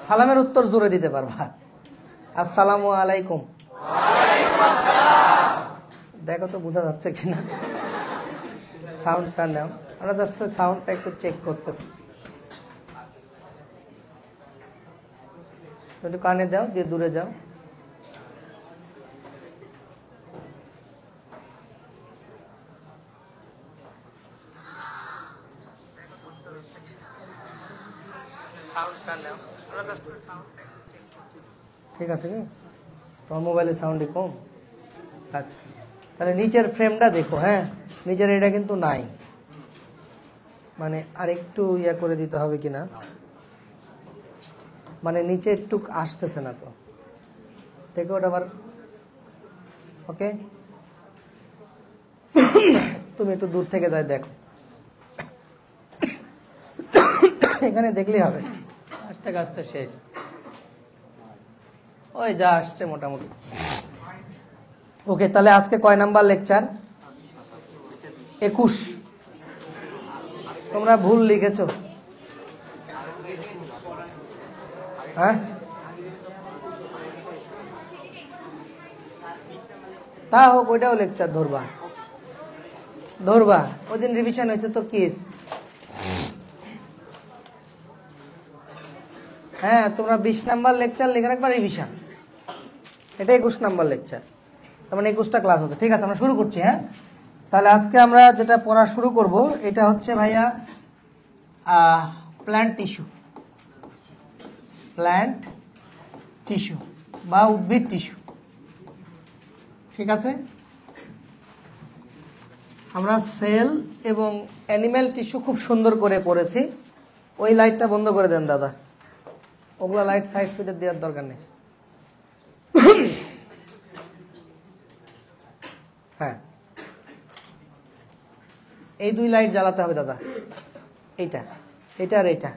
সালামের উত্তর জোরে দিতে পারবা। আসসালামু আলাইকুম। দেখো তো বোঝা যাচ্ছে কিনা, সাউন্ডটা নাও। আমরা জাস্ট সাউন্ডটা একটু চেক করতেছি। একটু কানে দাও, দিয়ে দূরে যাও। ঠিক আছে কি তোমার মোবাইলের সাউন্ডই কম? আচ্ছা, তাহলে নিচের ফ্রেমটা দেখো। হ্যাঁ, নিচের এটা কিন্তু নাই, মানে আরেকটু ইয়া করে দিতে হবে কিনা, মানে নিচে একটু আসতেছে না তো, দেখো ওটা আবার। ওকে, তুমি একটু দূর থেকে যাই দেখো, এখানে দেখলেই হবে। আস্তে আস্তে শেষ, ওই যা আসছে মোটামুটি। ওকে, তাহলে আজকে কয় নাম্বার লেকচার? 21। তোমরা ভুল লিখেছো। হ্যাঁ, তা হোক, ওইটাও লেকচার ধরবা। ওই দিন রিভিশন হয়েছে তো কিস। হ্যাঁ, তোমরা 20 নাম্বার লেকচার লিখে রাখবা রিভিশন। এটা 21 নাম্বার লেকচার, তার মানে 21টা ক্লাস হতো। ঠিক আছে, আমরা শুরু করছি। হ্যাঁ, তাহলে আজকে আমরা যেটা পড়া শুরু করব এটা হচ্ছে ভাইয়া প্ল্যান্ট টিস্যু বা উদ্ভিদ টিস্যু। ঠিক আছে, আমরা সেল এবং অ্যানিম্যাল টিস্যু খুব সুন্দর করে পড়েছি। ওই লাইটটা বন্ধ করে দেন দাদা, ওগুলা লাইট সাইড সুইডে দেওয়ার দরকার নেই। হ্যাঁ, এই 2 লাইট জ্বালাতে হবে দাদা, এইটা আর এইটা।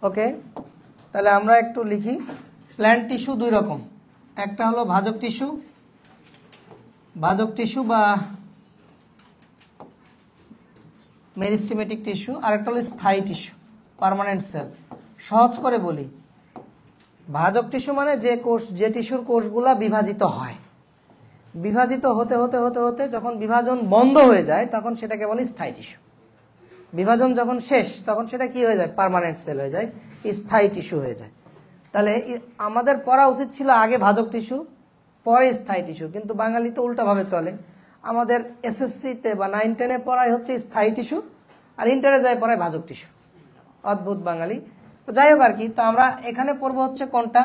ওকে, তাহলে আমরা একটু লিখি। প্ল্যান্ট টিস্যু 2 রকম, একটা হলো ভাজক টিস্যু বা মেরিস্টেমেটিক টিস্যু, আর একটা হলো স্থায়ী টিস্যু, পার্মানেন্ট সেল। সহজ করে বলি, ভাজক টিস্যু মানে যে টিস্যুর কোষগুলা বিভাজিত হয়, বিভাজিত হতে হতে হতে হতে যখন বিভাজন বন্ধ হয়ে যায় তখন সেটাকে বলে স্থায়ী টিস্যু। বিভাজন যখন শেষ তখন সেটা কি হয়ে যায়? পার্মানেন্ট সেল হয়ে যায়, স্থায়ী টিস্যু হয়ে যায়। তাহলে আমাদের পড়া উচিত ছিল আগে ভাজক টিস্যু পরে স্থায়ী টিস্যু, কিন্তু বাঙালি তো উল্টাভাবে চলে। আমাদের এসএসসিতে বা 9-10-এ পড়ায় হচ্ছে স্থায়ী টিস্যু, আর ইন্টারে যায় পড়ায় ভাজক টিস্যু। অদ্ভুত বাঙালি। তো যাই হোক আর কি, তো আমরা এখানে পড়বো হচ্ছে কোনটা?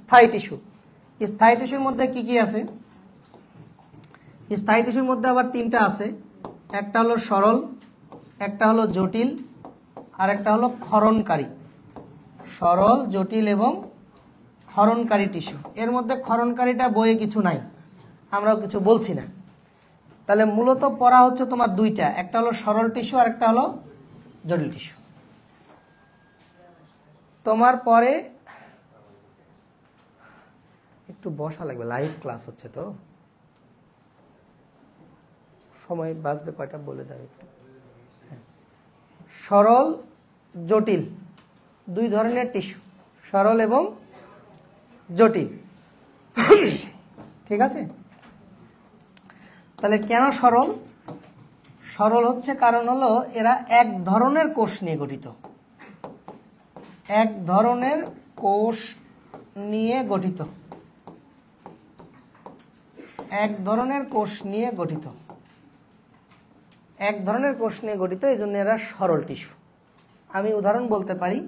স্থায়ী টিস্যু। স্থায়ী টিস্যুর মধ্যে কি কি আছে? স্থায়ী টিস্যুর মধ্যে আবার 3টা আছে, একটা হলো সরল, একটা হলো জটিল, আর একটা হলো ক্ষরণকারী। সরল, জটিল এবং ক্ষরণকারী টিস্যু। এর মধ্যে ক্ষরণকারীটা বইয়ে কিছু নাই, আমরাও কিছু বলছি না। তাহলে মূলত পড়া হচ্ছে তোমার 2টা, একটা হলো সরল টিস্যু আর একটা হলো জটিল টিস্যু। তোমার পরে একটু বসা লাগবে, লাইভ ক্লাস হচ্ছে তো, সময় বাঁচবে কয়টা বলে দাও একটু। সরল, জটিল 2 ধরনের টিস্যু, সরল এবং জটিল। ঠিক আছে, তাহলে কেন সরল? সরল হচ্ছে কারণ হলো এরা এক ধরনের কোষ নিয়ে গঠিত, এক ধরনের কোষ নিয়ে গঠিত, এক ধরনের কোষ নিয়ে গঠিত, এক ধরনের কোষ নিয়ে গঠিত, এই জন্য এরা সরল টিস্যু। আমি উদাহরণ বলতে পারি,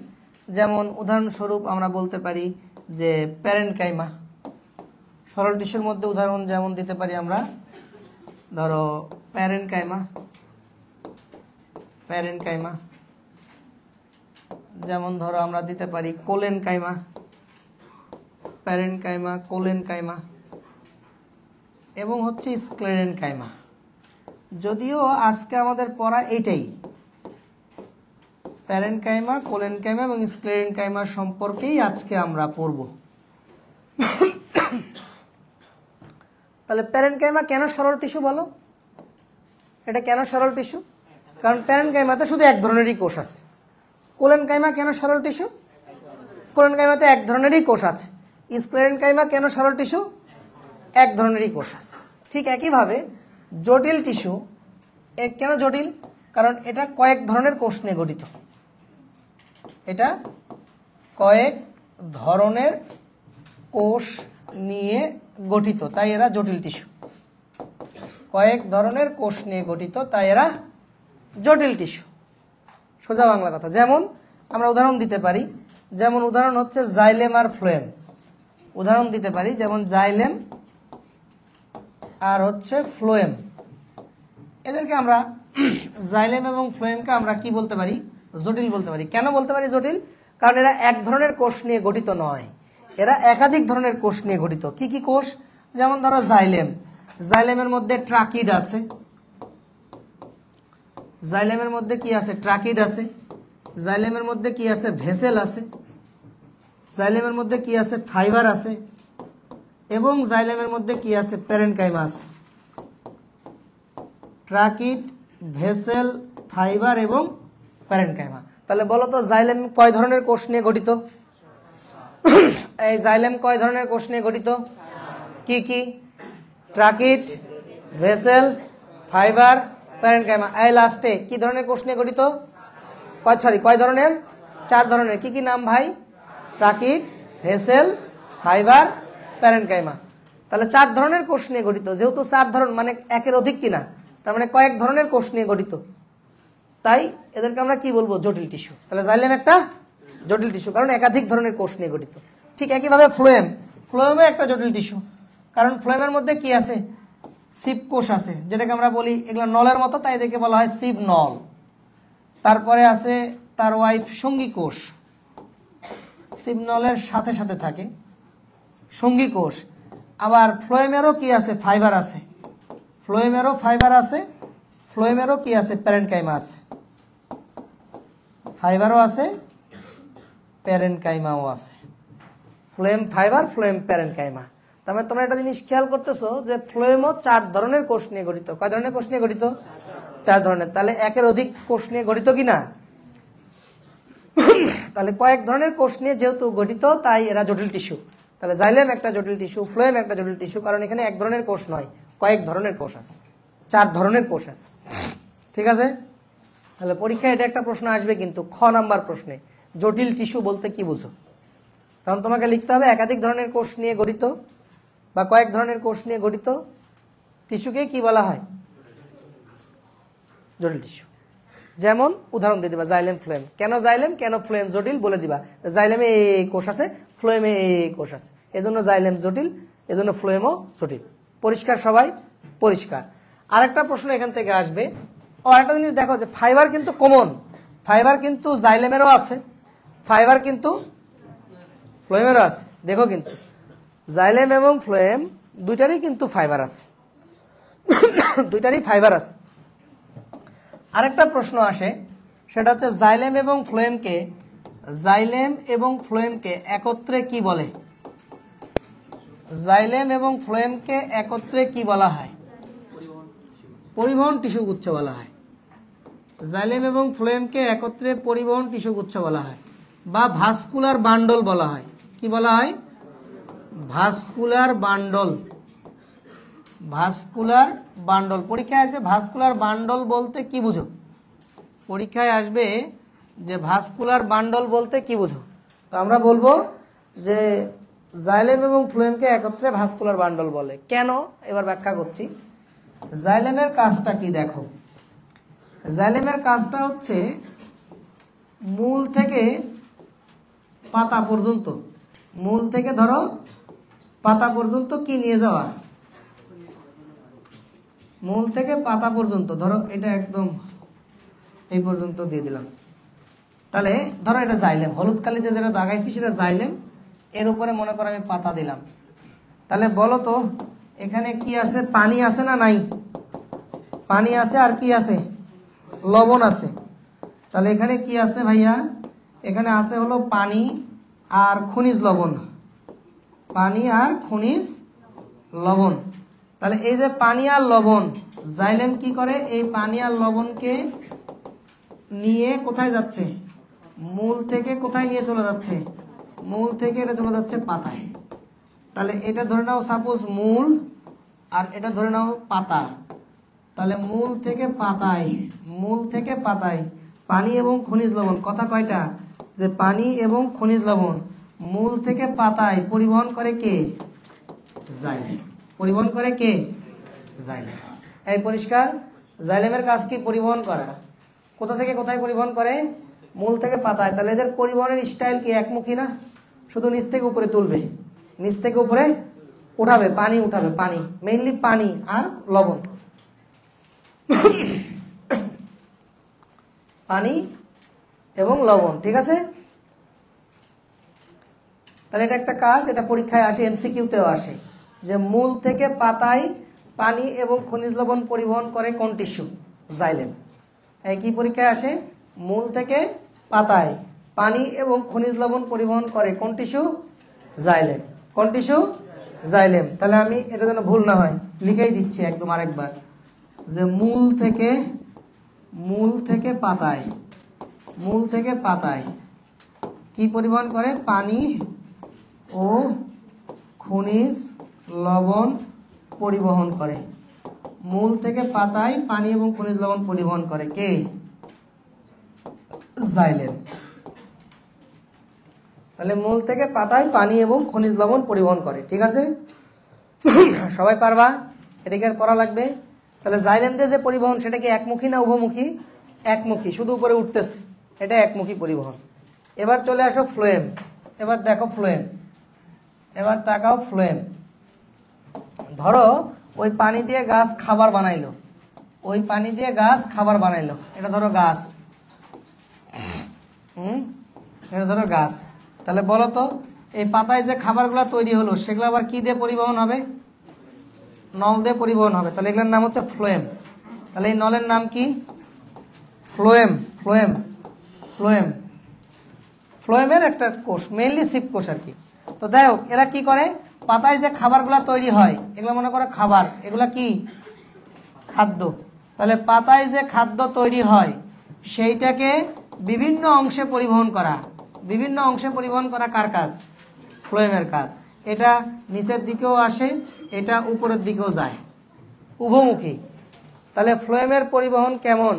যেমন উদাহরণস্বরূপ আমরা বলতে পারি যে প্যারেনকাইমা। সরল টিস্যুর মধ্যে উদাহরণ যেমন দিতে পারি আমরা, ধরো প্যারেনকাইমা, যেমন ধরো আমরা দিতে পারি কোলেনকাইমা, প্যারেনকাইমা, কোলেনকাইমা এবং হচ্ছে স্ক্লেরেনকাইমা। যদিও আজকে আমাদের পড়া এইটাই, প্যারেনকাইমা, কোলেনকাইমা এবং স্ক্লেরেনকাইমা সম্পর্কেই আজকে আমরা পড়ব। তাহলে প্যারেনকাইমা কেন সরল টিস্যু বলো? এটা কেন সরল টিস্যু? কারণ প্যারেনকাইমাতে শুধু এক ধরনেরই কোষ আছে। কোলেনকাইমা কেন সরল টিস্যু? কোলেনকাইমাতে এক ধরনেরই কোষ আছে। স্ক্লেরেনকাইমা কেন সরল টিস্যু? এক ধরনেরই কোষ আছে। ঠিক একইভাবে জটিল টিস্যু কেন জটিল? কারণ এটা কয়েক ধরনের কোষ নিয়ে গঠিত। এটা কয়েক ধরনের কোষ নিয়ে গঠিত, তাই এরা জটিল টিস্যু। কয়েক ধরনের কোষ নিয়ে গঠিত, তাই এরা জটিল টিস্যু। সোজা বাংলা কথা। যেমন আমরা উদাহরণ দিতে পারি, যেমন উদাহরণ হচ্ছে জাইলেম আর ফ্লোয়েম। উদাহরণ দিতে পারি যেমন জাইলেম আর হচ্ছে ফ্লোয়েম। এদেরকে আমরা জাইলেম এবং ফ্লোয়েমকে আমরা কি বলতে পারি? জটিল বলতে পারি। কেন বলতে পারি জটিল? কারণ এরা এক ধরনের কোষ নিয়ে গঠিত নয়, এরা একাধিক ধরনের কোষ নিয়ে গঠিত। কি কি কোষ? যেমন ধরো জাইলেম, জাইলেমের মধ্যে ট্রাকিড আছে। জাইলেমের মধ্যে কি আছে? ট্রাকিড আছে। জাইলেমের মধ্যে কি আছে? ভেসেল আছে। জাইলেমের মধ্যে কি আছে? ফাইবার আছে। এবং জাইলেমের মধ্যে কি আছে? প্যারেনকাইমা আছে। ট্রাকিড, ভেসেল, ফাইবার এবং প্যারেনকাইমা। তাহলে বলো তো জাইলেম কয় ধরনের কোষ নিয়ে গঠিত? এই জাইলেম কয় ধরনের কোষ নিয়ে গঠিত? কি কি? Tracheid, vessel, fibre, parenchyma. এই লাস্টে কি ধরনের কোষ নিয়ে গঠিত? কয় ধরনের? 4 ধরনের। কি কি নাম ভাই? Tracheid, vessel, fibre, parenchyma. তাহলে 4 ধরনের কোষ নিয়ে গঠিত। যেহেতু 4 ধরন মানে একের অধিক কিনা, তার মানে কয়েক ধরনের কোষ নিয়ে গঠিত, তাই এদেরকে আমরা কি বলবো? জটিল টিস্যু। তাহলে জাইলেম একটা জটিল টিস্যু, কারণ একাধিক ধরনের কোষ নিয়ে গঠিত। ঠিক একইভাবে ফ্লোয়েম, ফ্লোয়েমও একটা জটিল টিস্যু, কারণ ফ্লোয়েমের মধ্যে কি আছে? সিপ কোষ আছে, যেটাকে আমরা বলি এগুলো নলের মতো, তাই এদেরকে বলা হয় সিপ নল। তারপরে আছে তার ওয়াইফ সঙ্গী কোষ, সিপ নলের সাথে সাথে থাকে সঙ্গী কোষ। আবার ফ্লোয়েমেরও কি আছে? ফাইবার আছে। ফ্লোয়েমেরও ফাইবার আছে। ফ্লোয়েমেরও কি আছে? প্যারেনকাইমা আছে। ফাইবারও আছে, প্যারেনকাইমাও আছে। Phloem, fibre, phloem, parenchyma. তার মানে তোমরা একটা জিনিস খেয়াল করতেছো যে ফ্লোয়েমও 4 ধরনের কোষ নিয়ে গঠিত। কয় ধরনের কোষ নিয়ে গঠিত? 4 ধরনের। তাহলে একের অধিক কোষ নিয়ে গঠিত কিনা? তাহলে কয়েক ধরনের কোষ নিয়ে যেহেতু গঠিত, তাই এরা জটিল টিস্যু। তাহলে জাইলেম একটা জটিল টিস্যু, ফ্লোয়েম একটা জটিল টিস্যু, কারণ এখানে এক ধরনের কোষ নয়, কয়েক ধরনের কোষ আছে, 4 ধরনের কোষ আছে। ঠিক আছে? তাহলে পরীক্ষায় এটা একটা প্রশ্ন আসবে, কিন্তু খ নাম্বার প্রশ্নে জটিল টিস্যু বলতে কি বুঝো? তখন তোমাকে লিখতে হবে একাধিক ধরনের কোষ নিয়ে গঠিত বা কয়েক ধরনের কোষ নিয়ে গঠিত টিস্যুকে কি বলা হয়? জটিল টিস্যু। যেমন উদাহরণ দিয়ে দিবা জাইলেম, ফ্লোয়েম। কেন জাইলেম, কেন ফ্লোয়েম জটিল বলে দিবা। জাইলেমে এই কোষ আছে, ফ্লোয়েমে এই কোষ আছে, এজন্য জাইলেম জটিল, এজন্য ফ্লোয়েমও জটিল। পরিষ্কার সবাই? পরিষ্কার। আরেকটা প্রশ্ন এখান থেকে আসবে। ও আরেকটা জিনিস দেখো যে ফাইবার কিন্তু কমন, ফাইবার কিন্তু জাইলেমেরও আছে, ফাইবার কিন্তু ফ্লোয়েমেরও আছে। দেখো কিন্তু জাইলেম এবং ফ্লোয়েম দুইটারই কিন্তু ফাইবার আছে, দুইটারই ফাইবার আছে। আরেকটা প্রশ্ন আসে, সেটা হচ্ছে জাইলেম এবং ফ্লোয়েমকে একত্রে কি বলে? জাইলেম এবং ফ্লোয়েমকে একত্রে কি বলা হয়? পরিবহন টিস্যু গুচ্ছ বলা হয়। জাইলেম এবং ফ্লোয়েমকে একত্রে পরিবহন টিস্যু গুচ্ছ বলা হয়, বা ভাস্কুলার বান্ডল বলা হয়। কি বলা হয়? Vascular bundle. Vascular bundle. পরীক্ষায় আসবে ভাস্কুলার বান্ডল বলতে কি বুঝো? পরীক্ষায় আসবে যে ভাস্কুলার বান্ডল বলতে কি বুঝো? তো আমরা বলবো যে জাইলেম এবং ফ্লোয়েমকে একত্রে ভাস্কুলার বান্ডল বলে। কেন? এবার ব্যাখ্যা করছি। জাইলেমের কাজটা কি দেখো। জাইলেমের কাজটা হচ্ছে মূল থেকে পাতা পর্যন্ত, মূল থেকে ধরো পাতা পর্যন্ত কি নিয়ে যাওয়া? মূল থেকে পাতা পর্যন্ত, ধরো এটা একদম এই পর্যন্ত দিয়ে দিলাম। তাহলে ধরো এটা জাইলেম, হলুদ কালিতে যেটা দাগাইছি সেটা জাইলেম, এর উপরে মনে করো আমি পাতা দিলাম। তাহলে বলো তো এখানে কি আছে? পানি আছে না নাই? পানি আছে, আর কি আছে? লবণ আছে। তাহলে এখানে কি আছে ভাইয়া? এখানে আছে হলো পানি আর খনিজ লবণ, পানি আর খনিজ লবণ। তাহলে এই যে পানি আর লবণ, জাইলেম কি করে? এই পানি আর লবণকে নিয়ে কোথায় যাচ্ছে, মূল থেকে কোথায় নিয়ে চলে যাচ্ছে, মূল থেকে এটা চলে যাচ্ছে পাতায়। তাহলে এটা ধরে নাও সাপোজ মূল, আর এটা ধরে নাও পাতা। তাহলে মূল থেকে পাতায়, মূল থেকে পাতায় পানি এবং খনিজ লবণ, কথা কয়টা, যে পানি এবং খনিজ লবণ মূল থেকে পাতায় পরিবহন করে কে, জাইলেম। পরিবহন করে কে, জাইলেম। এই পরিষ্কার? জাইলেমের কাজ কি, পরিবহন করা। কোথা থেকে কোথায় পরিবহন করে, মূল থেকে পাতায়। তাহলে এদের পরিবহনের স্টাইল কি, একমুখী না, শুধু নিচ থেকে উপরে তুলবে, নিচ থেকে উপরে উঠাবে, পানি উঠাবে, পানি মেইনলি পানি আর লবণ, পানি এবং লবণ, ঠিক আছে। তাহলে এটা একটা কাজ, এটা পরীক্ষায় আসে, এমসিকিউতেও আসে, যে মূল থেকে পাতায় পানি এবং খনিজ লবণ পরিবহন করে কোন টিস্যু, জাইলেম। এই কি পরীক্ষায় আসে, মূল থেকে পাতায় পানি এবং খনিজ লবণ পরিবহন করে কোন টিস্যু, জাইলেম। কোন টিস্যু, জাইলেম। তাহলে আমি এটা যেন ভুল না হয় লিখেই দিচ্ছি একদম আরেকবার, যে মূল থেকে পাতায়, মূল থেকে পাতায় কি পরিবহন করে, পানি ও খনিজ লবণ পরিবহন করে। মূল থেকে পাতায় পানি এবং খনিজ লবণ পরিবহন করে কে, জাইলেম। তাহলে মূল থেকে পাতায় পানি এবং খনিজ লবণ পরিবহন করে, ঠিক আছে। সবাই পারবা, এটাকে আর পড়া লাগবে। তাহলে জাইলেম দিয়ে যে পরিবহন সেটা কি একমুখী না উভমুখী, একমুখী, শুধু উপরে উঠতেছে, এটা একমুখী পরিবহন। এবার চলে আসো ফ্লোয়েম। এবার দেখো ফ্লোয়েম, এবার তাকাও ফ্লোয়েম। ধরো ওই পানি দিয়ে গাছ খাবার বানাইলো, ওই পানি দিয়ে গাছ খাবার বানাইলো, এটা ধরো গাছ, এটা ধরো গাছ। তাহলে বলো তো এই পাতায় যে খাবারগুলো তৈরি হলো সেগুলো আবার কি দিয়ে পরিবহন হবে, নল দিয়ে পরিবহন হবে। তাহলে এগুলোর নাম হচ্ছে ফ্লোয়েম। তাহলে এই নলের নাম কি, ফ্লোয়েম। ফ্লোয়েম, ফ্লোয়েম, ফ্লোয়েমের একটা কোষ, মেইনলি সিপ কোষ আর কি। তো যাই হোক, এরা কি করে, পাতায় যে খাবারগুলো তৈরি হয় এগুলো মনে করো খাবার, এগুলা কি খাদ্য। তাহলে পাতায় যে খাদ্য তৈরি হয় সেইটাকে বিভিন্ন অংশে পরিবহন করা, বিভিন্ন অংশে পরিবহন করা কার কাজ, ফ্লোয়েমের কাজ। এটা নিচের দিকেও আসে, এটা উপরের দিকেও যায়, উভমুখী। তাহলে ফ্লোয়েমের পরিবহন কেমন,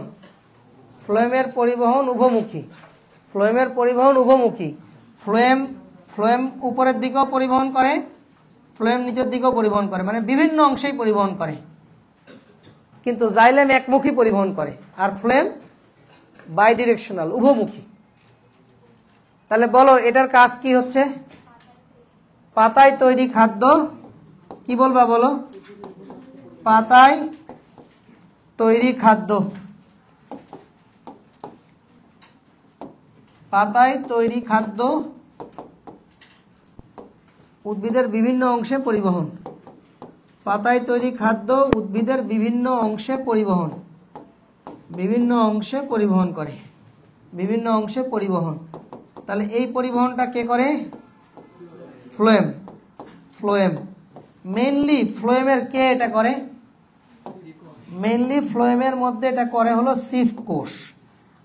ফ্লোয়েমের পরিবহন উভমুখী, ফ্লোয়েমের পরিবহন উভমুখী। ফ্লোয়েম উপরের দিকেও পরিবহন করে, ফ্লোয়েম নিচের দিকেও পরিবহন করে, মানে বিভিন্ন অংশেই পরিবহন করে। কিন্তু জাইলেম একমুখী পরিবহন করে, আর ফ্লোয়েম বাই ডিরেকশনাল, উভমুখী। তাহলে বলো এটার কাজ কি হচ্ছে, পাতায় তৈরি খাদ্য, কি বলবা বলো, পাতায় তৈরি খাদ্য, পাতায় তৈরি খাদ্য উদ্ভিদের বিভিন্ন অংশে পরিবহন, পাতায় তৈরি খাদ্য উদ্ভিদের বিভিন্ন অংশে পরিবহন, বিভিন্ন অংশে পরিবহন করে, বিভিন্ন অংশে পরিবহন। তাহলে এই পরিবহনটা কে করে, ফ্লোয়েম। ফ্লোয়েম মেইনলি, ফ্লোয়েমের কে এটা করে, মেইনলি ফ্লোয়েমের মধ্যে এটা করে হলো সিফ কোষ,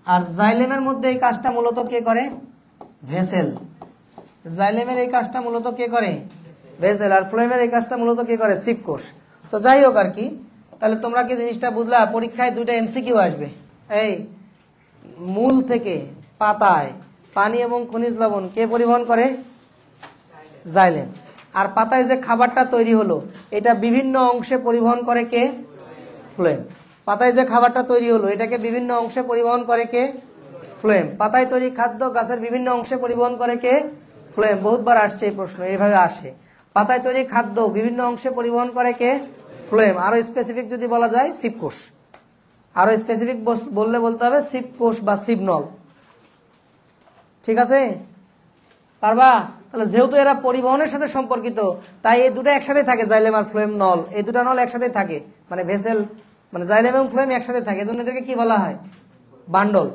আর জাইলেমের মধ্যে এই কাজটা মূলত কে করে, ভেসেল। জাইলেমের এই কাজটা মূলত কে করে, ভেসেল, আর ফ্লোয়েমের এই কাজটা মূলত কে করে, সিপ কোষ। তো যাই হোক আর কি, তাহলে তোমরা কি জিনিসটা বুঝলা, পরীক্ষায় দুইটা এমসিকিউ আসবে। এই মূল থেকে পাতায় পানি এবং খনিজ লবণ কে পরিবহন করে, জাইলেম। আর পাতায় যে খাবারটা তৈরি হলো এটা বিভিন্ন অংশে পরিবহন করে কে, ফ্লোয়েম। পাতায় যে খাবারটা তৈরি হলো এটাকে বিভিন্ন অংশে পরিবহন করে কে, ফ্লোয়েম। পাতায় তৈরি খাদ্য গাছের বিভিন্ন অংশে পরিবহন করে কে, ফ্লোয়েম। বহুতবার আসছে এই প্রশ্ন, এইভাবে আসে। পাতায় তৈরি খাদ্য বিভিন্ন অংশে পরিবহন করে কে, ফ্লোয়েম। আরো স্পেসিফিক যদি বলা যায় সিপ কোষ, আরো স্পেসিফিক বললে বলতে হবে সিপ কোষ বা সিপনল, ঠিক আছে, পারবা। তাহলে যেহেতু এরা পরিবহনের সাথে সম্পর্কিত তাই এই দুটো একসাথে থাকে, জাইলেম আর ফ্লোয়েম নল, এই দুটা নল একসাথে থাকে, মানে ভেসেল, মানে জাইলেম এবং ফ্লোয়েম একসাথে থাকে, এজন্য এদেরকে কি বলা হয়, বান্ডল,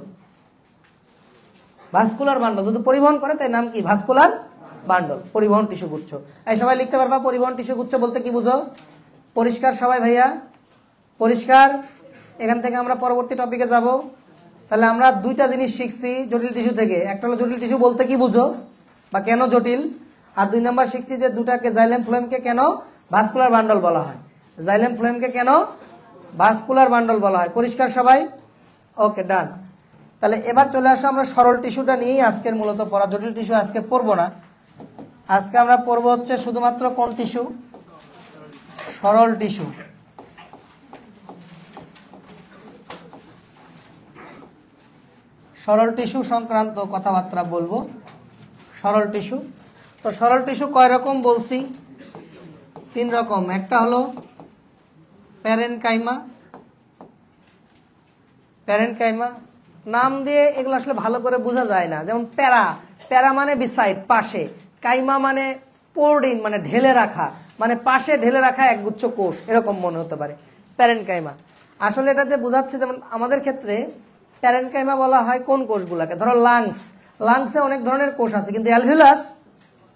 ভাস্কুলার বান্ডল। যদি পরিবহন করে তাই নাম কি, ভাস্কুলার বান্ডল, পরিবহন টিস্যু গুচ্ছ। এই সবাই লিখতে পারবা পরিবহন টিস্যু গুচ্ছ বলতে কি বুঝো, পরিষ্কার সবাই ভাইয়া, পরিষ্কার। এখান থেকে আমরা পরবর্তী টপিকে যাব, তাহলে আমরা দুইটা জিনিস শিখছি জটিল টিস্যু থেকে। একটা হলো জটিল টিস্যু বলতে কি বুঝো বা কেন জটিল, আর 2 নাম্বার শিখছি যে দুটাকে জাইলেম ফ্লোয়েমকে কেন ভাস্কুলার বান্ডল বলা হয়। জাইলেম ফ্লোয়েমকে কেন ভাস্কুলার বান্ডল বলা হয়। পরিষ্কার সবাই? ওকে, ডান। তাহলে এবার চলে আসো আমরা সরল টিস্যুটা নিয়েই আজকের মূলত পড়া। জটিল টিস্যু আজকে পড়বো না। আজকে আমরা পড়বো হচ্ছে শুধুমাত্র কোন টিস্যু? সরল টিস্যু। সরল টিস্যু সংক্রান্ত কথাবার্তা বলবো। সরল টিস্যু, তো সরল টিস্যু কয় রকম বলছি? 3 রকম। একটা হলো প্যারেনকাইমা। প্যারেনকাইমা নাম দিয়ে এগুলো আসলে ভালো করে বোঝা যায় না। যেমন প্যারা, প্যারা মানে বিসাইড, পাশে। কাইমা মানে পোর্ড ইন, মানে ঢেলে রাখা, মানে পাশে ঢেলে রাখা একগুচ্ছ কোষ, এরকম মনে হতে পারে প্যারেনকাইমা। আসলে এটাতে বোঝাচ্ছে, যেমন আমাদের ক্ষেত্রে প্যারেনকাইমা বলা হয় কোন কোষগুলাকে? ধরো লাংস, লাংসে অনেক ধরনের কোষ আছে, কিন্তু অ্যালভিউলাস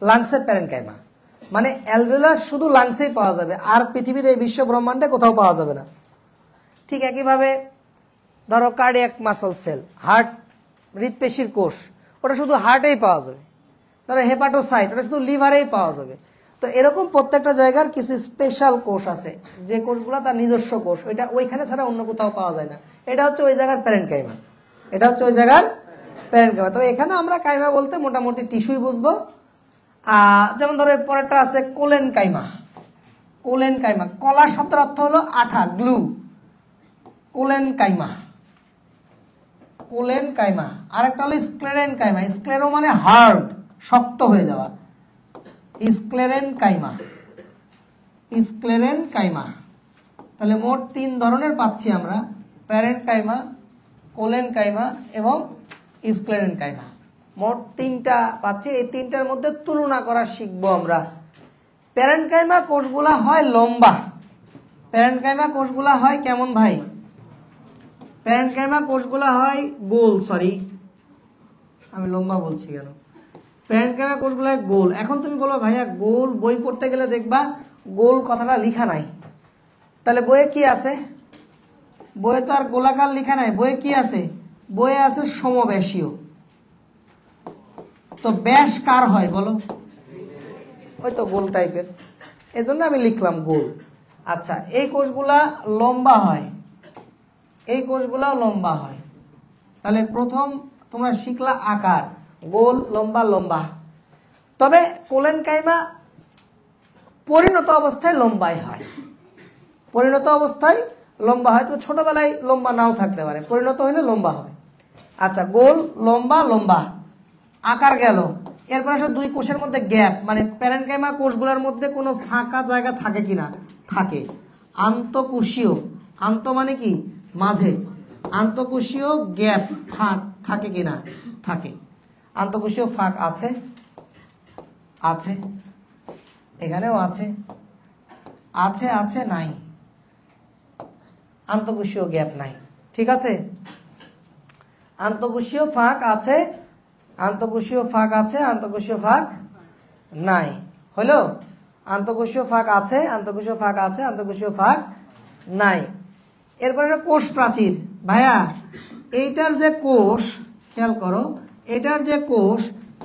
লাংসের প্যারেনকাইমা। মানে অ্যালভিউলাস শুধু লাংসেই পাওয়া যাবে, আর পৃথিবীর এই বিশ্ব ব্রহ্মাণ্ডে কোথাও পাওয়া যাবে না। ঠিক একইভাবে ধরো কার্ডিয়াক মাসল সেল, হার্ট, হৃদপেশির কোষ, ওটা শুধু হার্টেই পাওয়া যাবে। ধরো হেপাটোসাইট, ওটা শুধু লিভারেই পাওয়া যাবে। তো এরকম প্রত্যেকটা জায়গার কিছু স্পেশাল কোষ আছে, যে কোষগুলো তার নিজস্ব কোষ, ওইটা ওইখানে ছাড়া অন্য কোথাও পাওয়া যায় না। এটা হচ্ছে ওই জায়গার প্যারেনকাইমা, এটা হচ্ছে ওই জায়গার প্যারেনকাইমা। তো এখানে আমরা কাইমা বলতে মোটামুটি টিস্যুই বুঝবো। যেমন ধরো পরেরটা আছে কোলেন কাইমা। কোলেন কাইমা, কলা শব্দের অর্থ হলো আঠা, glue. Collenchyma, collenchyma. আরেকটা হলো স্ক্লেরেন কাইমা। স্ক্লেরো মানে হার্ড, শক্ত হয়ে যাওয়া। স্ক্লেরেন কাইমা, স্ক্লেরেন কাইমা। তাহলে মোট 3 ধরনের পাচ্ছি আমরা, প্যারেনকাইমা, কোলেন কাইমা এবং স্ক্লেরেন কাইমা। মোট 3টা পাচ্ছি। এই 3টার মধ্যে তুলনা করা শিখবো আমরা। প্যারেনকাইমা কোষগুলা হয় লম্বা। প্যারেনকাইমা কোষগুলা হয় কেমন ভাই? প্যারেনকাইমা কোষগুলা হয় গোল, সরি আমি লম্বা বলছি কেন? প্যারেনকাইমা কোষগুলা গোল। এখন তুমি বলো ভাইয়া গোল, বই পড়তে গেলে দেখবা গোল কথাটা লেখা নাই। তাহলে বইয়ে কি আছে? বইয়ে তো আর গোলাকার লেখা নাই। বইয়ে কি আছে? বইয়ে আছে সমব্যাসীয়। তো ব্যাস কার হয় বলো? ওই তো গোল টাইপের, এজন্য আমি লিখলাম গোল। আচ্ছা, এই কোষগুলা লম্বা হয়, এই কোষগুলাও লম্বা হয়। তাহলে প্রথম তোমরা শিখলা আকার, গোল, লম্বা, লম্বা। তবে কোলেন কাইমা পরিণত অবস্থায় লম্বাই হয়, পরিণত অবস্থায় লম্বা হয়। তবে ছোটবেলায় লম্বা নাও থাকতে পারে, পরিণত হলে লম্বা হবে। আচ্ছা, গোল, লম্বা, লম্বা, আকার গেল। এরপর আসলে 2 কোষের মধ্যে গ্যাপ, মানে প্যারেনকাইমা কোষগুলোর মধ্যে কোনো ফাঁকা জায়গা থাকে কিনা? থাকে। আন্তঃকোষীয়, আন্ত মানে কি? মাঝে। আন্তঃকোষীয় গ্যাপ, ফাঁক থাকে কিনা? থাকে। আন্তঃকোষীয় ফাঁক আছে, আছে, এখানেও আছে, আছে, আছে, নাই। আন্তঃকোষীয় গ্যাপ নাই। ঠিক আছে, আন্তঃকোষীয় ফাঁক আছে, আন্তঃকোষীয় ফাঁক আছে, আন্তঃকোষীয় ফাঁক নাই। হলো? আন্তঃকোষীয় ফাঁক আছে, আন্তঃকোষীয় ফাঁক আছে, আন্তঃকোষীয় ফাঁক নাই। এরপরে কোষ প্রাচীর। ভাইয়া এইটার যে কোষ, খেয়াল করো, এটার যে কোষ,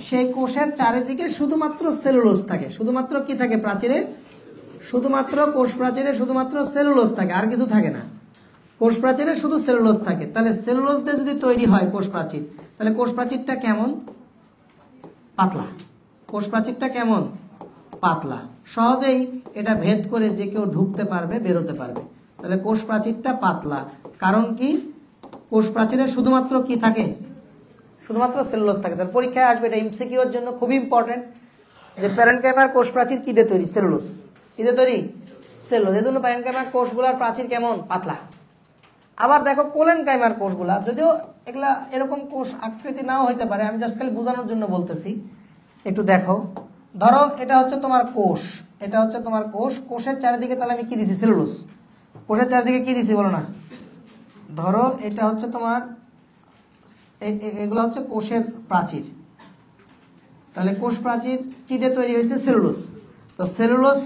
সেই কোষের চারিদিকে শুধুমাত্র সেলুলোজ থাকে। শুধুমাত্র কি থাকে প্রাচীরে? শুধুমাত্র কোষ প্রাচীরে শুধুমাত্র সেলুলোজ থাকে, আর কিছু থাকে না। কোষ প্রাচীরে শুধু সেলুলোজ থাকে। তাহলে সেলুলোজ দিয়ে যদি তৈরি হয় কোষ প্রাচীর, তাহলে কোষ প্রাচীরটা কেমন? পাতলা। কোষ প্রাচীরটা কেমন? পাতলা। সহজেই এটা ভেদ করে যে কেউ ঢুকতে পারবে, বেরোতে পারবে। তাহলে কোষ প্রাচীরটা পাতলা। কারণ কি? কোষ প্রাচীরে শুধুমাত্র কি থাকে? শুধুমাত্র সেলুলোজ থাকে। তাহলে পরীক্ষায় আসবে, এটা এমসিকিউ এর জন্য খুবই ইম্পর্টেন্ট, যে প্যারেনকাইমার কোষ প্রাচীর কি দিয়ে তৈরি? সেলুলোজ। কি দিয়ে তৈরি? সেলুলোজ। এই জন্য প্যারেনকাইমার কোষগুলোর প্রাচীর কেমন? পাতলা। আবার দেখো কোলেন কাইমার কোষগুলা, যদিও এগুলা এরকম কোষ আকৃতি নাও হইতে পারে, আমি জাস্ট খালি বোঝানোর জন্য বলতেছি। একটু দেখো, ধরো এটা হচ্ছে তোমার কোষ, এটা হচ্ছে তোমার কোষ। কোষের চারিদিকে তাহলে আমি কি দিছি? সেলুলোজ। কোষের চারিদিকে কি দিছি বলো না? ধরো এটা হচ্ছে তোমার, এগুলো হচ্ছে কোষের প্রাচীর। তাহলে কোষ প্রাচীর কি দিয়ে তৈরি হয়েছে? সেলুলোজ। তো সেলুলোজ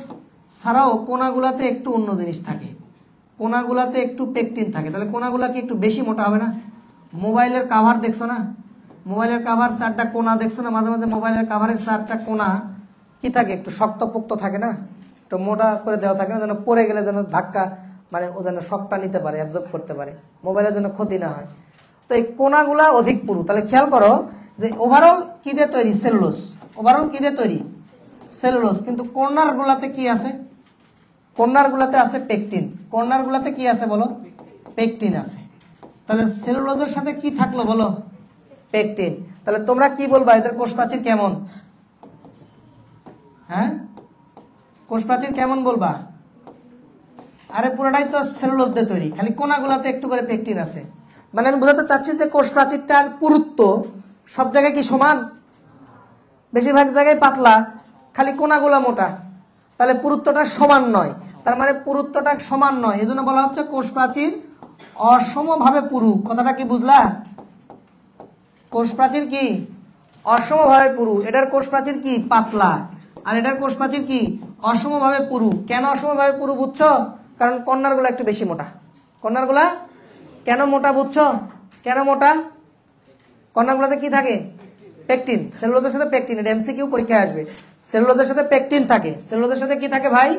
ছাড়াও কোনাগুলাতে একটু অন্য জিনিস থাকে, কোনাগুলাতে একটু পেকটিন থাকে। তাহলে কোনাগুলা কি একটু বেশি মোটা হবে না? মোবাইলের কাভার দেখছো না, মোবাইলের কাভার 4টা কোনা দেখছো না, মাঝে মাঝে মোবাইলের কাভারের 4টা কোনা কি থাকে, একটু শক্তপোক্ত থাকে না, একটু মোটা করে দেওয়া থাকে না, যেন পড়ে গেলে যেন ধাক্কা মানে ও যেন শকটা নিতে পারে, অ্যাবজর্ব করতে পারে, মোবাইলের জন্য ক্ষতি না হয়। তো এই কোনাগুলা অধিক পুরু। তাহলে খেয়াল করো যে ওভারঅল কি দিয়ে তৈরি, সেলুলোজ, ওভারঅল কি দিয়ে তৈরি, সেলুলোজ, কিন্তু কর্নার গুলাতে কি আছে, কর্নার গুলাতে আছে পেকটিন, কর্নার গুলাতে কি আছে বলো, পেকটিন আছে। তাহলে সেলুলোজের সাথে কি থাকলো বলো, পেকটিন। তাহলে তোমরা কি বলবা এদের কোষ প্রাচীর কেমন, হ্যাঁ কোষ প্রাচীর কেমন বলবা? আরে পুরোটাই তো সেলুলোজ দিয়ে তৈরি, খালি কোনাগুলাতে একটু করে পেকটিন আছে। মানে আমি বোঝাতে চাচ্ছি যে কোষ প্রাচীরটার পুরুত্ব সব জায়গায় কি সমান, বেশিরভাগ জায়গায় পাতলা, খালি কোনাগুলা মোটা, তাহলে পুরুত্বটা সমান নয়। তার মানে পুরুত্বটা সমান নয়, এজন্য বলা হচ্ছে কোষ প্রাচীর অসমভাবে পুরু। কথাটা কি বুঝলা? কোষ প্রাচীর কি অসমভাবে পুরু, এটার কোষ প্রাচীর কি পাতলা, আর এটার কোষ প্রাচীর কি অসমভাবে পুরু। কেন অসমভাবে পুরু বুঝছো? কারণ কর্নার গুলা একটু বেশি মোটা। কর্নার গুলা কেন মোটা বুঝছো? কেন মোটা? কর্নার গুলাতে কি থাকে, পেকটিন। সেলুলোজের সাথে পেকটিন, এটা এমসিকিউ পরীক্ষায় আসবে। সেলুলোজের সাথে পেকটিন থাকে, সেলুলোজের সাথে কি থাকে ভাই,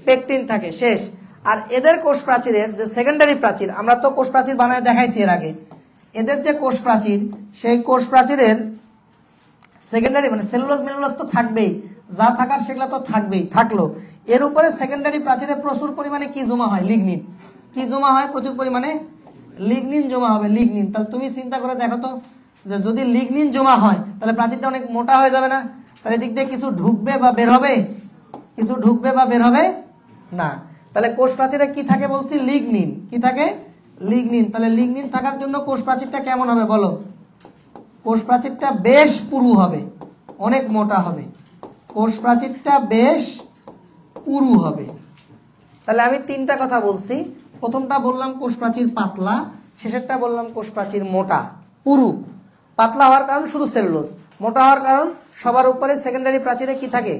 পেকটিন থাকে, শেষ। আর এদের কোষ প্রাচীরের যে সেকেন্ডারি প্রাচীর, আমরা তো কোষ প্রাচীর বানায় দেখাইছি এর আগে, এদের যে কোষ প্রাচীর, সেই কোষ প্রাচীরের সেকেন্ডারি মানে সেলুলোজ মেলুলোজ তো থাকবেই, যা থাকার সেগুলো তো থাকবেই, থাকলো এর উপরে সেকেন্ডারি প্রাচীরে প্রচুর পরিমাণে কি জমা হয়, লিগনিন। কি জমা হয়? প্রচুর পরিমাণে লিগনিন জমা হবে, লিগনিন। তাহলে তুমি চিন্তা করে দেখো তো, যে যদি লিগনিন জমা হয় তাহলে প্রাচীরটা অনেক মোটা হয়ে যাবে না? তাহলে এদিক দিয়ে কিছু ঢুকবে বা বের হবে, কিছু ঢুকবে বা বের হবে না। তাহলে কোষ প্রাচীরে কি থাকে বলছি, লিগনিন। কি থাকে? লিগনিন। তাহলে লিগনিন থাকার জন্য কোষ প্রাচীরটা কেমন হবে বলো? কোষ প্রাচীরটা বেশ পুরু হবে, অনেক মোটা হবে, কোষ প্রাচীরটা বেশ পুরু হবে। তাহলে আমি 3টা কথা বলছি। প্রথমটা বললাম কোষ প্রাচীর পাতলা, শেষেরটা বললাম কোষ প্রাচীর মোটা, পুরু। পাতলা হওয়ার কারণ শুধু সেলুলোজ, মোটা হওয়ার কারণ সবার উপরে সেকেন্ডারি প্রাচীরে কি থাকে,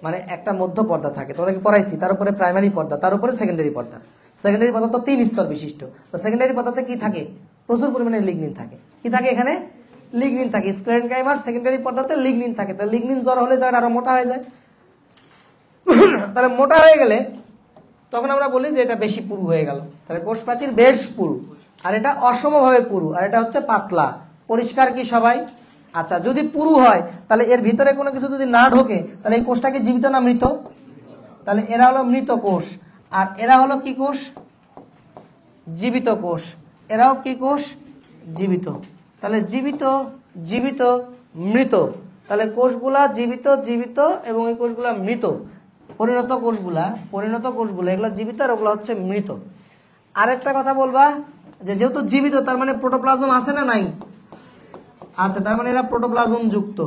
মানে একটা মধ্য পর্দা থাকে, তোমাদেরকে পড়াইছি। তার উপরে প্রাইমারি পর্দা, তার উপরে সেকেন্ডারি পর্দা। সেকেন্ডারি পর্দা তো 3 স্তর বিশিষ্ট। তো সেকেন্ডারি পর্দাতে কি থাকে, প্রচুর পরিমাণে লিগনিন থাকে। কি থাকে এখানে? লিগনিন থাকে। স্ক্লেরেনকাইমার সেকেন্ডারি পর্দাতে লিগনিন থাকে। তাহলে লিগনিন জ্বর হলে জায়গাটা আরো মোটা হয়ে যায়। তাহলে মোটা হয়ে গেলে তখন আমরা বলি যে এটা বেশি পুরু হয়ে গেল। তাহলে কোষ প্রাচীর বেশ পুরু, আর এটা অসমভাবে পুরু, আর এটা হচ্ছে পাতলা। পরিষ্কার কি সবাই? আচ্ছা, যদি পুরু হয় তাহলে এর ভিতরে কোনো কিছু যদি না ঢোকে তাহলে এই কোষটাকে জীবিত না মৃত? তাহলে এরা হলো মৃত কোষ, আর এরা হলো কি কোষ, জীবিত কোষ। এরাও কি কোষ, জীবিত। তাহলে জীবিত, জীবিত, মৃত। তাহলে কোষগুলা জীবিত, জীবিত, এবং এই কোষগুলা মৃত। পরিণত কোষগুলা, পরিণত কোষগুলা এগুলো জীবিত, আর ওগুলো হচ্ছে মৃত। আরেকটা কথা বলবা, যে যেহেতু জীবিত তার মানে প্রোটোপ্লাজম আছে না নাই? আচ্ছা, তার মানে এরা প্রোটোপ্লাজম যুক্ত,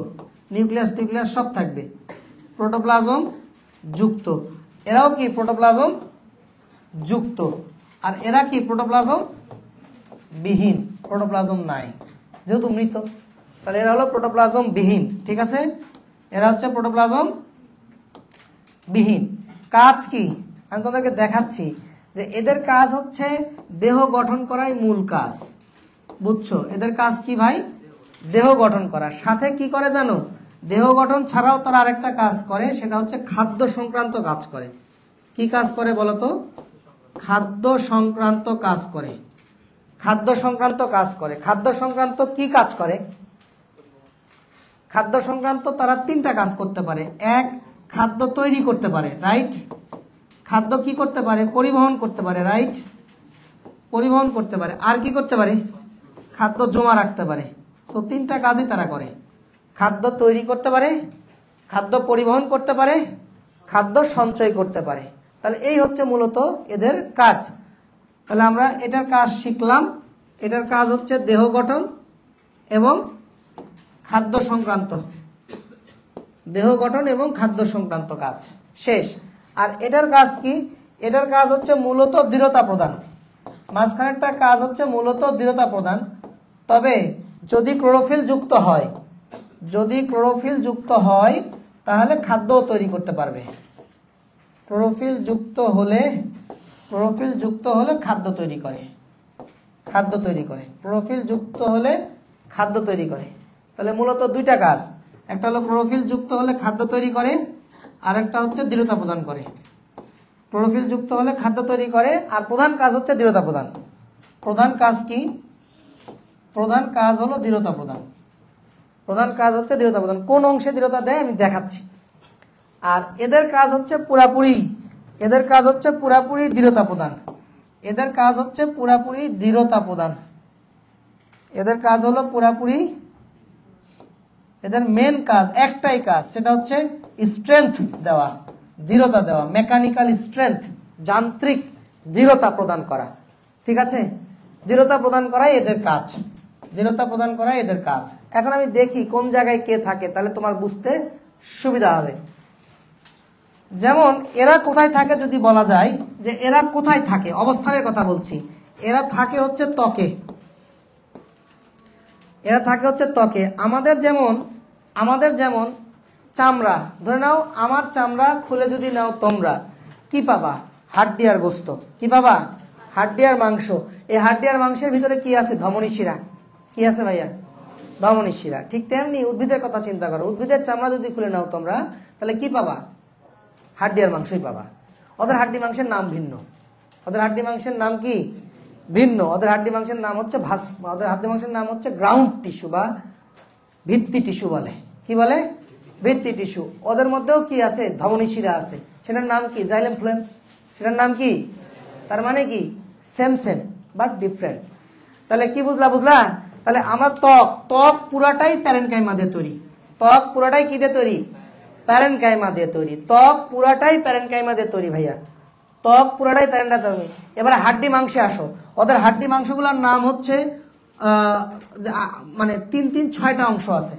নিউক্লিয়াস টিউক্লিয়াস সব থাকবে, প্রোটোপ্লাজম যুক্ত। এরাও কি প্রোটোপ্লাজম যুক্ত, আর এরা কি প্রোটোপ্লাজম বিহীন, প্রোটোপ্লাজম নাই যেহেতু মৃত। তাহলে এরা হলো প্রোটোপ্লাজম বিহীন, ঠিক আছে? এরা হচ্ছে প্রোটোপ্লাজম বিহীন। কাজ কি আমি তোমাদেরকে দেখাচ্ছি, যে এদের কাজ হচ্ছে দেহ গঠন করাই মূল কাজ, বুঝছো? এদের কাজ কি ভাই? দেহ গঠন করা। সাথে কি করে জানো? দেহ গঠন ছাড়াও তারা আরেকটা কাজ করে, সেটা হচ্ছে খাদ্য সংক্রান্ত কাজ করে। কি কাজ করে বলতো? খাদ্য সংক্রান্ত কাজ করে। খাদ্য সংক্রান্ত কাজ করে। খাদ্য সংক্রান্ত কি কাজ করে? খাদ্য সংক্রান্ত তারা 3টা কাজ করতে পারে। এক, খাদ্য তৈরি করতে পারে, রাইট? খাদ্য কি করতে পারে? পরিবহন করতে পারে, রাইট? পরিবহন করতে পারে। আর কি করতে পারে? খাদ্য জমা রাখতে পারে। সো 3টা কাজই তারা করে। খাদ্য তৈরি করতে পারে, খাদ্য পরিবহন করতে পারে, খাদ্য সঞ্চয় করতে পারে। তাহলে এই হচ্ছে মূলত এদের কাজ। তাহলে আমরা এটার কাজ শিখলাম। এটার কাজ হচ্ছে দেহ গঠন এবং খাদ্য সংক্রান্ত, দেহ গঠন এবং খাদ্য সংক্রান্ত কাজ, শেষ। আর এটার কাজ কি? এটার কাজ হচ্ছে মূলত দৃঢ়তা প্রদান। মাঝখানেরটার কাজ হচ্ছে মূলত দৃঢ়তা প্রদান। তবে যদি ক্লোরোফিল যুক্ত হয়, যদি ক্লোরোফিল যুক্ত হয় তাহলে খাদ্য তৈরি করতে পারবে। ক্লোরোফিল যুক্ত হলে, ক্লোরোফিল যুক্ত হলে খাদ্য তৈরি করে। খাদ্য তৈরি করে। ক্লোরোফিল যুক্ত হলে খাদ্য তৈরি করে। তাহলে মূলত দুইটা কাজ, একটা হলো ক্লোরোফিল যুক্ত হলে খাদ্য তৈরি করে, আর একটা হচ্ছে দৃঢ়তা প্রদান করে। ক্লোরোফিল যুক্ত হলে খাদ্য তৈরি করে, আর প্রধান কাজ হচ্ছে দৃঢ়তা প্রদান। প্রধান কাজ কি? প্রধান কাজ হলো দৃঢ়তা প্রদান। প্রধান কাজ হচ্ছে দৃঢ়তা প্রদান। কোন অংশে দৃঢ়তা দেয় আমি দেখাচ্ছি। আর এদের কাজ হচ্ছে পুরাপুরি, এদের কাজ হচ্ছে পুরাপুরি দৃঢ়তা প্রদান। এদের কাজ হচ্ছে পুরাপুরি দৃঢ়তা প্রদান। এদের কাজ হলো পুরাপুরি, এদের মেন কাজ একটাই কাজ, সেটা হচ্ছে স্ট্রেংথ দেওয়া, দৃঢ়তা দেওয়া, মেকানিক্যাল স্ট্রেংথ, যান্ত্রিক দৃঢ়তা প্রদান করা। ঠিক আছে, দৃঢ়তা প্রদান করাই এদের কাজ, দৃঢ়তা প্রদান করাই এদের কাজ। এখন আমি দেখি কোন জায়গায় কে থাকে, তাহলে তোমার বুঝতে সুবিধা হবে। যেমন এরা কোথায় থাকে যদি বলা যায় যে এরা কোথায় থাকে, অবস্থানের কথা বলছি। এরা থাকে হচ্ছে ত্বকে, এরা থাকে হচ্ছে ত্বকে। আমাদের যেমন চামড়া, ধরে নাও আমার চামড়া খুলে যদি নাও তোমরা, কি পাবা? হাড্ডি আর গোস্ত। কি পাবা? হাড্ডি আর মাংস। এই হাড্ডি আর মাংসের ভিতরে কি আছে? ধমনী শিরা। কি আছে ভাইয়া? ধমনী শিরা। ঠিক তেমনি উদ্ভিদের কথা চিন্তা করো, উদ্ভিদের চামড়া যদি খুলে নাও তোমরা, তাহলে কি পাবা? হাড্ডি আর মাংসই পাবা। ওদের হাড্ডি মাংসের নাম ভিন্ন। ওদের হাড্ডি মাংসের নাম কি? ভিন্ন। ওদের হাড্ডি মাংসের নাম হচ্ছে ওদের হাড্ডি মাংসের নাম হচ্ছে গ্রাউন্ড টিস্যু বা ভিত্তি টিস্যু বলে। কি বলে? ভিত্তি টিস্যু। ওদের মধ্যেও কি আছে? ধমনী শিরা আছে। সেটার নাম কি? Xylem phloem. সেটার নাম কি? তার মানে কি? Same same but different. তাহলে কি বুঝলা? তাহলে আমার ত্বক পুরাটাই প্যারেনকাইমা দিয়ে তৈরি। ত্বক পুরাটাই কি দিয়ে তৈরি? প্যারেনকাইমা দিয়ে তৈরি। ত্বক পুরাটাই প্যারেনকাইমা দিয়ে তৈরি ভাইয়া। ত্বক পুরাটাই প্যারেনকাইমা তৈরি। এবারে হাড্ডি মাংসে আসো। ওদের হাড্ডি মাংসগুলোর নাম হচ্ছে মানে 6টা অংশ আছে।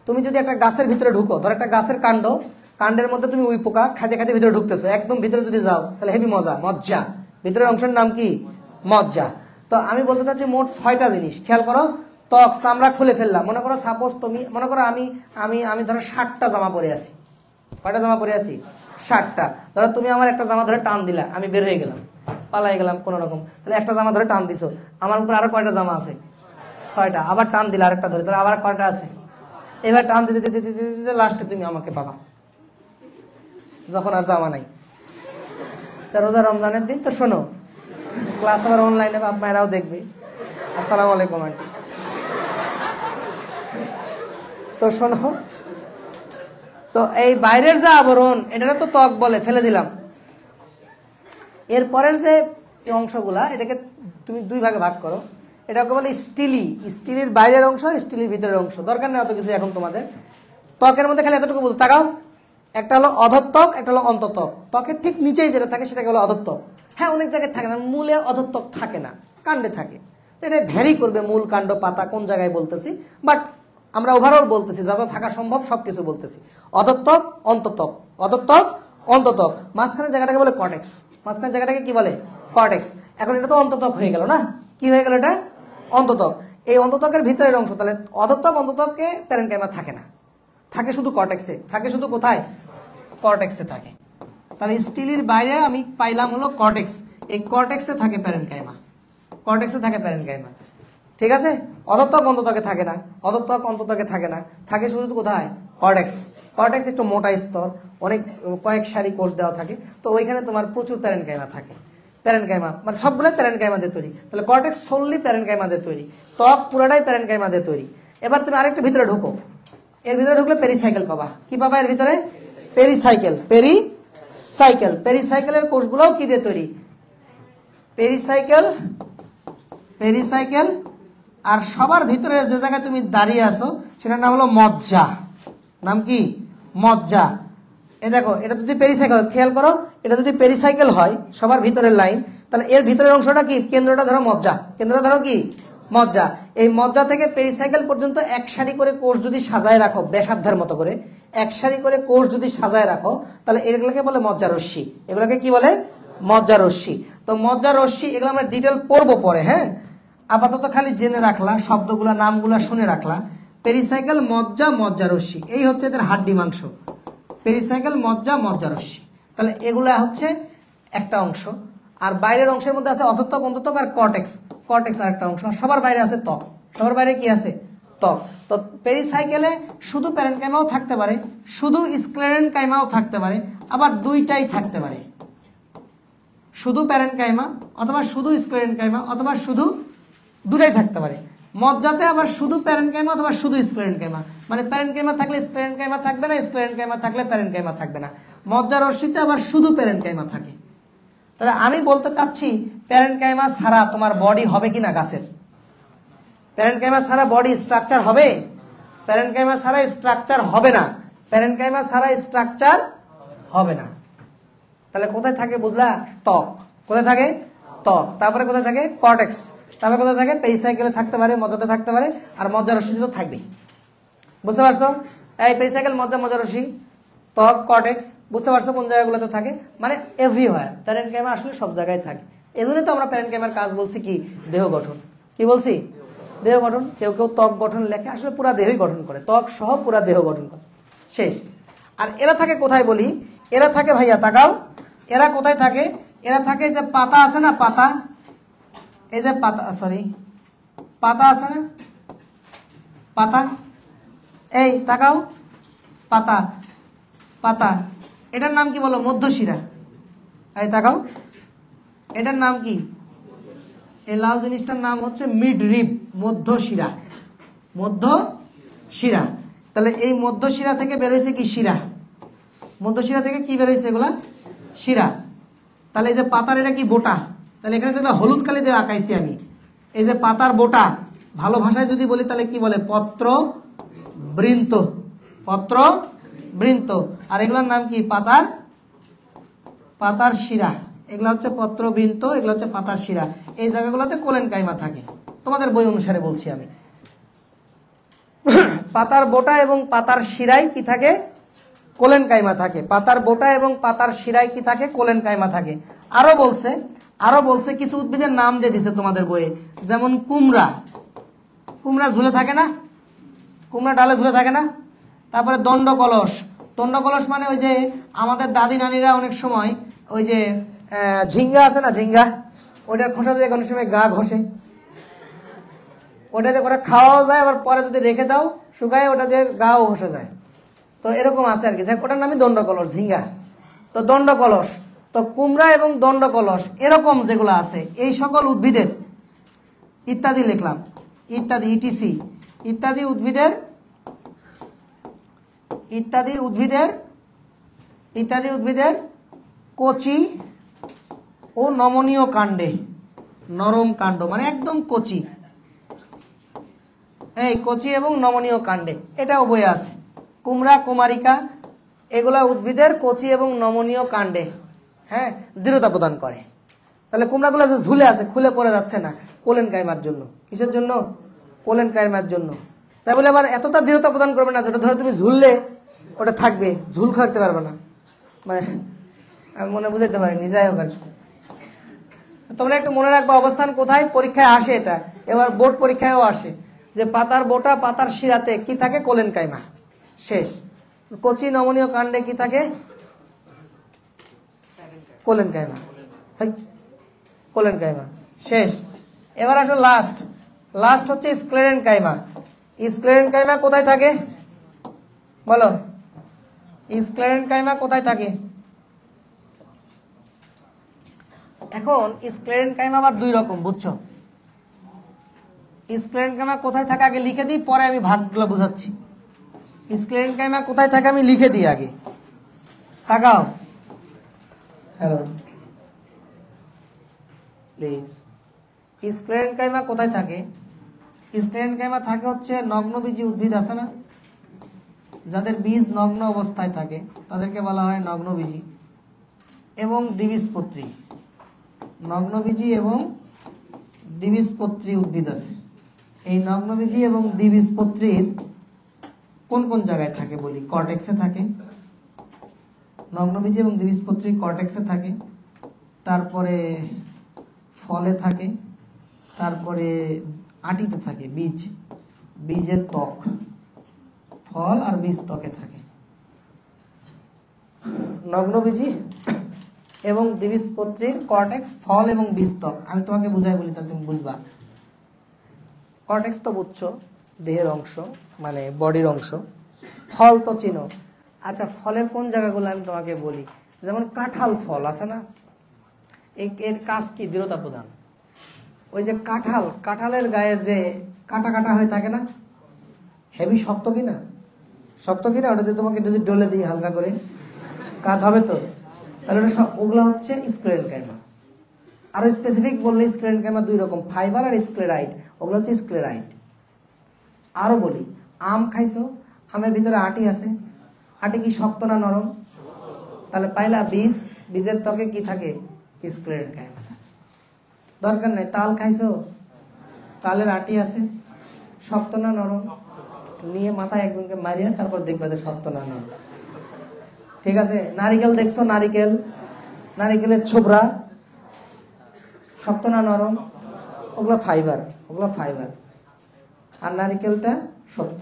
তুমি যদি একটা গাছের ভিতরে ঢুকো, ধর একটা গাছের কাণ্ডের মধ্যে তুমি উই পোকা খাইতে খাইতে ভিতরে ঢুকতেছো, একদম ভিতরে যদি যাও তাহলে হেভি মজ্জা। ভিতরের অংশের নাম কি? মজ্জা। তো আমি বলতে চাচ্ছি মোট 6টা জিনিস। খেয়াল করো, ত্বক, চামড়া খুলে ফেললাম। মনে করো সাপোজ তুমি মনে করো আমি ধরো 60টা জামা পরে আছি। কয়টা জামা পরে আছি? 60টা। ধরো তুমি আমার একটা জামা ধরে টান দিলা, আমি বের হয়ে গেলাম, পালাই গেলাম কোন রকম। তাহলে একটা জামা ধরে টান দিছো, আমার উপর আরো কয়টা জামা আছে? 6টা। আবার টান দিলা আরেকটা ধরে, তাহলে আবার কয়টা আছে? এবার টান দিতে দিতে দিতে দিতে লাস্টে তুমি আমাকে পাবা যখন আর জামা নাই। রোজা রমজানের দিন তো শোনো, ক্লাস আবার অনলাইনে বাপ মায়েরাও দেখবে। আসসালামু আলাইকুম আন্টি। তো শোনো, তো এই বাইরের যে আবরণ, এটা তো ত্বক বলে, ফেলে দিলাম। এরপরের যে অংশগুলা, এটাকে তুমি 2 ভাগে ভাগ করো। এটাকে বলে স্টিলি। স্টিলির বাইরের অংশ আর স্টিলির ভিতরের অংশ। দরকার নেই অত কিছু এখন তোমাদের। ত্বকের মধ্যে খালি এতটুকু বুঝো, তাকাও। একটা হলো অধঃত্বক, একটা হলো অন্তঃত্বক। ত্বকের ঠিক নিচেই যেটা থাকে সেটাকে হলো অধঃত্বক। হ্যাঁ, অনেক জায়গায় থাকে না, মূলে অধঃত্বক থাকে না, কাণ্ডে থাকে। এটা ভ্যারি করবে, মূল, কাণ্ড, পাতা কোন জায়গায় বলতেছি, বাট আমরা ওভারঅল বলতেছি, যা যা থাকা সম্ভব সবকিছু বলতেছি। অধঃত্বক, অন্তঃত্বক, অধঃত্বক, অন্তঃত্বক। মাঝখানের জায়গাটাকে বলে কর্টেক্স। মাঝখানের জায়গাটাকে কি বলে? কর্টেক্স। এখন এটা তো অন্তঃত্বক হয়ে গেল না? কি হয়ে গেল এটা? অন্তঃত্বক। এই অন্তঃত্বকের ভিতরের অংশ, তাহলে অধঃত্বক, অন্তঃত্বকে প্যারেনকাইমা থাকে না, থাকে শুধু কর্টেক্সে। থাকে শুধু কোথায়? কর্টেক্সে থাকে। তাহলে স্টিলির বাইরে আমি পাইলাম হলো কর্টেক্স। এই কর্টেক্সে থাকে প্যারেনকাইমা, কর্টেক্সে থাকে প্যারেনকাইমা। ঠিক আছে? অধঃত্বক অন্তঃত্বকে থাকে না, অধঃত্বক অন্তঃত্বকে থাকে না, থাকে শুধু কোথায়? কর্টেক্স। কর্টেক্স একটু মোটা স্তর, অনেক কয়েক সারি কোষ দেওয়া থাকে, তো ওইখানে তোমার প্রচুর প্যারেনকাইমা থাকে। প্যারেনকাইমা মানে সবগুলো প্যারেনকাইমা দিয়ে তৈরি। তাহলে কর্টেক্স সোললি প্যারেনকাইমা দিয়ে তৈরি, ত্বক পুরাটাই প্যারেনকাইমা দিয়ে তৈরি। এবার তুমি আরেকটু ভিতরে ঢুকো। এর ভিতরে ঢুকলে পেরিসাইকেল পাবা। কি পাবা এর ভিতরে? পেরিসাইকেল। পেরিসাইকেল। পেরিসাইকেলের কোষগুলোও কি দিয়ে তৈরি? পেরিসাইকেল। পেরিসাইকেল। আর সবার ভিতরে যে জায়গায় তুমি দাঁড়িয়ে আছো সেটার নাম হলো মজ্জা। নাম কি? মজ্জা। এ দেখো, এটা যদি পেরিসাইকেল, খেয়াল করো, এটা যদি পেরিসাইকেল হয় সবার ভিতরের লাইন, তাহলে এর ভিতরের অংশটা কি? কেন্দ্রটা ধরো মজ্জা। কেন্দ্রটা ধরো কি? মজ্জা। এই মজ্জা থেকে পেরিসাইকেল পর্যন্ত এক সারি করে কোষ যদি সাজায় রাখো, ব্যাসার্ধের মতো করে এক সারি করে কোষ যদি সাজায় রাখো, তাহলে এগুলোকে বলে মজ্জা রশ্মি। এগুলোকে কি বলে? মজ্জা রশ্মি। তো মজ্জা রশ্মি এগুলো আমরা ডিটেল পড়বো পরে। হ্যাঁ, আপাতত খালি জেনে রাখলা, শব্দগুলা নামগুলা শুনে রাখলা। পেরিসাইকেল, মজ্জা, মজ্জা রশ্মি, এই হচ্ছে এদের হাড্ডি মাংস। পেরিসাইকেল, মজ্জা, মজ্জা রশ্মি। তাহলে এগুলা হচ্ছে একটা অংশ। আর বাইরের অংশের মধ্যে আছে অধঃত্বক, অন্তঃত্বক আর কর্টেক্স। কর্টেক্স আরেকটা অংশ, সবার বাইরে আছে ত্বক, সবার বাইরে কি আছে ত্বক। তো পেরিসাইকেলে শুধু প্যারেনকাইমাও থাকতে পারে, শুধু স্ক্লেরেনকাইমাও থাকতে পারে, আবার দুইটাই থাকতে পারে, শুধু প্যারেনকাইমা অথবা শুধু স্ক্লেরেনকাইমা অথবা শুধু দুটাই থাকতে পারে। মজ্জাতে আবার শুধু প্যারেনকাইমা অথবা শুধু স্ক্লেরেনকাইমা, মানে প্যারেনকাইমা থাকলে স্ক্লেরেনকাইমা থাকবে না, স্ক্লেরেনকাইমা থাকলে প্যারেনকাইমা থাকবে না। মজ্জা রশ্মিতে আবার শুধু প্যারেনকাইমা থাকে। তাহলে আমি বলতে চাচ্ছি প্যারেনকাইমা ছাড়া তোমার বডি হবে কিনা গাছের? প্যারেনকাইমা ছাড়া বডি স্ট্রাকচার হবে? প্যারেনকাইমা ছাড়া স্ট্রাকচার হবে না, প্যারেনকাইমা ছাড়া স্ট্রাকচার হবে না। তাহলে কোথায় থাকে বুঝলা? ত্বক। কোথায় থাকে? ত্বক। তারপরে কোথায় থাকে? কর্টেক্স। তারপরে কোথায় থাকে? পেরিসাইকেলে থাকতে পারে, মজ্জাতে থাকতে পারে, আর মজ্জা রশ্মি তো থাকবেই। বুঝতে পারছো? এই পেরিসাইকেল, মজ্জা, মজ্জা রশ্মি, ত্বক, কর্টেক্স, বুঝতে পারছো কোন জায়গাগুলোতে থাকে? মানে এভরিওয়্যার প্যারেনকাইমা আসলে সব জায়গায় থাকে। এজন্যই তো আমরা প্যারেনকাইমার কাজ বলছি কি? দেহ গঠন। কি বলছি? দেহ গঠন। কেউ কেউ ত্বক গঠন লেখে, আসলে পুরা দেহই গঠন করে, ত্বক সহ পুরা দেহ গঠন করে। শেষ। আর এরা থাকে কোথায় বলি? এরা থাকে ভাইয়া তাকাও, এরা কোথায় থাকে? এরা থাকে যে পাতা আছে না, পাতা, এই যে পাতা, সরি পাতা আছে না, পাতা, এই তাকাও, পাতা, পাতা, এটার নাম কি বলো? মধ্যশিরা। এই তাকাও, এটার নাম কি? এই লাল জিনিসটার নাম হচ্ছে মিড রিব, মধ্যশিরা, মধ্যশিরা। তাহলে এই মধ্যশিরা থেকে বের হয়েছে কি? শিরা। মধ্যশিরা থেকে কি বের হয়েছে? এগুলা শিরা। তাহলে এই যে পাতার এটা কি? বোটা। তাহলে এখানে যেগুলো হলুদ কালি দিয়ে আঁকাইছি আমি, এই যে পাতার বোটা, ভালো ভাষায় যদি বলি তাহলে কি বলে? পত্র বৃন্ত, পত্র বৃন্ত। আর এগুলোর নাম কি? পাতার, পাতার শিরা। এগুলো হচ্ছে পত্র বৃন্ত, এগুলো হচ্ছে পাতার শিরা। এই জায়গাগুলোতে কোলেনকাইমা থাকে, তোমাদের বই অনুসারে বলছি আমি। পাতার বোটা এবং পাতার শিরায় কি থাকে? কোলেনকাইমা থাকে। পাতার বোটা এবং পাতার শিরায় কি থাকে? কোলেনকাইমা থাকে। আরো বলছে কিছু উদ্ভিদের নাম দিয়ে দিছে তোমাদের বইয়ে, যেমন কুমড়া, কুমড়া ঝুলে থাকে না, কুমড়া ডালে ঝুলে থাকে না। তারপরে দণ্ডকলস, দণ্ডকলস মানে ওই যে আমাদের দাদি নানিরা অনেক সময় ওই যে ঝিঙ্গা আছে না, ঝিঙ্গা, ওইটার খোসা দিয়ে অনেক সময় গা ঘষে, ওটাতে করে খাওয়াও যায়, আবার পরে যদি রেখে দাও শুকায় ওটা দিয়ে গাও ঘষে যায়। তো এরকম আছে আর কি, ওটার নামই দণ্ডকলস, ঝিঙ্গা। তো দণ্ডকলস, তো কুমড়া এবং দণ্ডকলস এরকম যেগুলো আছে এই সকল উদ্ভিদের ইত্যাদি লিখলাম, ইত্যাদি, ইটিসি, ইত্যাদি উদ্ভিদের, ইত্যাদি উদ্ভিদের, ইত্যাদি উদ্ভিদের কচি ও নমনীয় কাণ্ডে, নরম কাণ্ড মানে একদম কচি, এই কচি এবং নমনীয় কাণ্ডে, এটাও বইয়ে আছে। কুমড়া, কুমারিকা এগুলা উদ্ভিদের কচি এবং নমনীয় কাণ্ডে, হ্যাঁ, দৃঢ়তা প্রদান করে। তাহলে কুমড়াগুলো যে ঝুলে আছে, খুলে পড়ে যাচ্ছে না, কোলেনকাইমার জন্য। কিসের জন্য? কোলেনকাইমার জন্য। তাই বলে আবার এতটা দৃঢ়তা প্রদান করবে না যেটা ধরো তুমি ঝুললে ওটা থাকবে, ঝুল থাকতে পারবে না, মানে আমি মনে বুঝাইতে পারিনি, যাই হোক আর কি। তোমরা একটু মনে রাখবা অবস্থান কোথায়, পরীক্ষায় আসে এটা, এবার বোর্ড পরীক্ষায়ও আসে যে পাতার বোটা, পাতার শিরাতে কি থাকে? কোলেনকাইমা। শেষ। কচি নমনীয় কাণ্ডে কি থাকে? Collenchyma, collenchyma. শেষ। এবার আসো লাস্ট, লাস্ট হচ্ছে স্ক্লেরেনকাইমা। স্ক্লেরেনকাইমা কোথায় থাকে বলো? স্ক্লেরেনকাইমা কোথায় থাকে? এখন স্ক্লেরেনকাইমা আবার দুই রকম, বুঝছো? স্ক্লেরেনকাইমা কোথায় থাকে আগে লিখে দিই, পরে আমি ভাগগুলো বুঝাচ্ছি। স্ক্লেরেনকাইমা কোথায় থাকে আমি লিখে দিই আগে, তাকাও। Hello please. স্ক্লেরেনকাইমা কোথায় থাকে? স্ক্লেরেনকাইমা থাকে হচ্ছে নগ্নবীজী উদ্ভিদ আছে না, যাদের বীজ নগ্ন অবস্থায় থাকে তাদেরকে বলা হয় নগ্নবীজী, এবং দ্বিবীজপত্রী। নগ্নবীজী এবং দ্বিবীজপত্রী উদ্ভিদ আছে। এই নগ্নবীজী এবং দ্বিবীজপত্রীর কোন কোন জায়গায় থাকে বলি? কর্টেক্সে থাকে, নগ্নবীজী এবং দ্বিবীজপত্রী কর্টেক্সে থাকে, তারপরে ফলে থাকে, তারপরে আটিতে থাকে, বীজ, বীজের ত্বক, ফল আর বীজ ত্বকে থাকে। নগ্নবীজী এবং দ্বিবীজপত্রীর কর্টেক্স, ফল এবং বীজ ত্বক। আমি তোমাকে বুঝাই বলি তাহলে তুমি বুঝবা। কর্টেক্স তো বুঝছো, দেহের অংশ মানে বডির অংশ। ফল তো চিনো। আচ্ছা, ফলের কোন জায়গাগুলো আমি তোমাকে বলি। যেমন কাঁঠাল ফল আছে না, এর কাজ কি? দৃঢ়তা প্রদান। ওই যে কাঁঠালের গায়ে যে কাটা কাটা হয়ে থাকে না, হেভি শক্ত কিনা? শক্ত কিনা? ওটা যদি তোমাকে যদি ডলে দিই হালকা করে, কাজ হবে তো? তাহলে ওটা সব ওগুলো হচ্ছে স্ক্লেরেনকাইমা। আরো স্পেসিফিক বললে স্ক্লেরেনকাইমা দুই রকম, ফাইবার আর স্ক্লেরাইড। ওগুলো হচ্ছে স্ক্লেরাইড। আরো বলি, আম খাইছো, আমের ভিতরে আটি আছে। আটি কি শক্ত না নরম? তাহলে পাইলা বীজ, বীজের ত্বকে কি থাকে? স্ক্লেরেনকাইমা। দরকার নেই। তাল খাইছো, তালের আটি আছে, শক্ত না নরম? নিয়ে মাথায় একজনকে মারিয়া তারপর দেখবা যে শক্ত না নরম। ঠিক আছে। নারিকেল দেখছো, নারিকেলের ছোবরা শক্ত না নরম? ওগুলো ফাইবার, ওগুলো ফাইবার। আর নারিকেলটা শক্ত।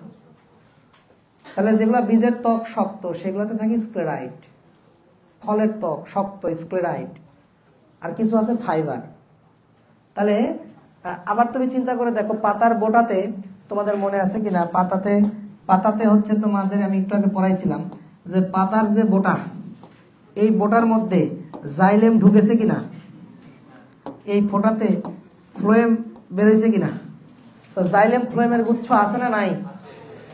তাহলে যেগুলো বীজের ত্বক শক্ত সেগুলোতে থাকে স্ক্লেরাইড। ফলের ত্বক শক্ত, স্ক্লেরাইড। আর কিছু আছে ফাইবার। তাহলে আবার তুমি চিন্তা করে দেখো, পাতার বোটাতে তোমাদের মনে আছে কিনা, পাতাতে হচ্ছে তোমাদের আমি একটু আগে পড়াইছিলাম যে পাতার যে বোটা, এই বোটার মধ্যে জাইলেম ঢুকেছে কিনা, এই ফোটাতে ফ্লোয়েম বেরোইছে কিনা। তো জাইলেম ফ্লোয়েমের গুচ্ছ আছে না নাই?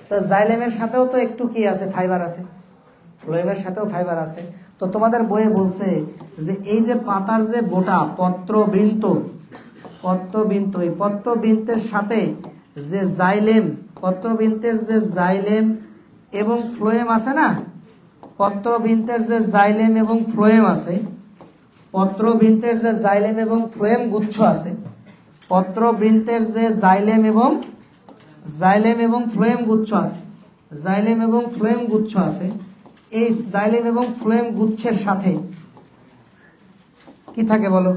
তো জাইলেমের সাথেও তো একটু কি আছে? ফাইবার আছে। ফ্লোয়েমের সাথেও ফাইবার আছে। তো তোমাদের বইয়ে বলছে যে এই যে পাতার যে বোটা, পত্রবৃন্ত, এই পত্রবৃন্তের সাথে যে জাইলেম, পত্রবৃন্তের যে জাইলেম এবং ফ্লোয়েম আছে না, পত্রবৃন্তের যে জাইলেম এবং ফ্লোয়েম আছে, পত্রবৃন্তের যে জাইলেম এবং ফ্লোয়েম গুচ্ছ আছে, পত্রবৃন্তের যে জাইলেম এবং ফ্লোয়েম গুচ্ছ আছে, জাইলেম এবং ফ্লোয়েম গুচ্ছ আছে, এই জাইলেম এবং ফ্লোয়েম গুচ্ছের সাথে কি থাকে বলো?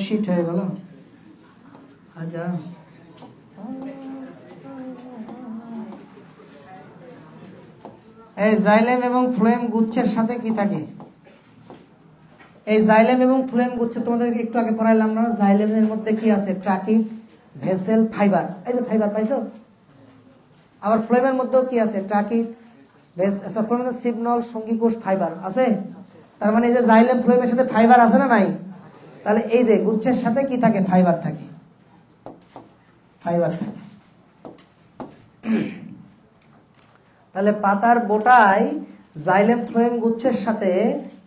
শিট হয়ে গেল। আচ্ছা, এই জাইলেম এবং ফ্লোয়েম গুচ্ছের সাথে কি থাকে? এই জাইলেম এবং ফ্লোয়েম গুচ্ছ তোমাদেরকে একটু আগে পড়াইলাম না? জাইলেমের মধ্যে কি আছে? ট্রাকিট, ভেসেল, ফাইবার। এই যে ফাইবার পাইছো। আবার ফ্লোয়েমের মধ্যেও কি আছে? ট্রাকিট, সিগনল, সঙ্গী কোষ, ফাইবার আছে। তার মানে এই যে জাইলেম ফ্লোয়েমের সাথে ফাইবার আছে না নাই? তাহলে এই যে গুচ্ছের সাথে কি থাকে? ফাইবার থাকে, ফাইবার থাকে। তাহলে পাতার বোটায় জাইলেম ফ্লোয়েম গুচ্ছের সাথে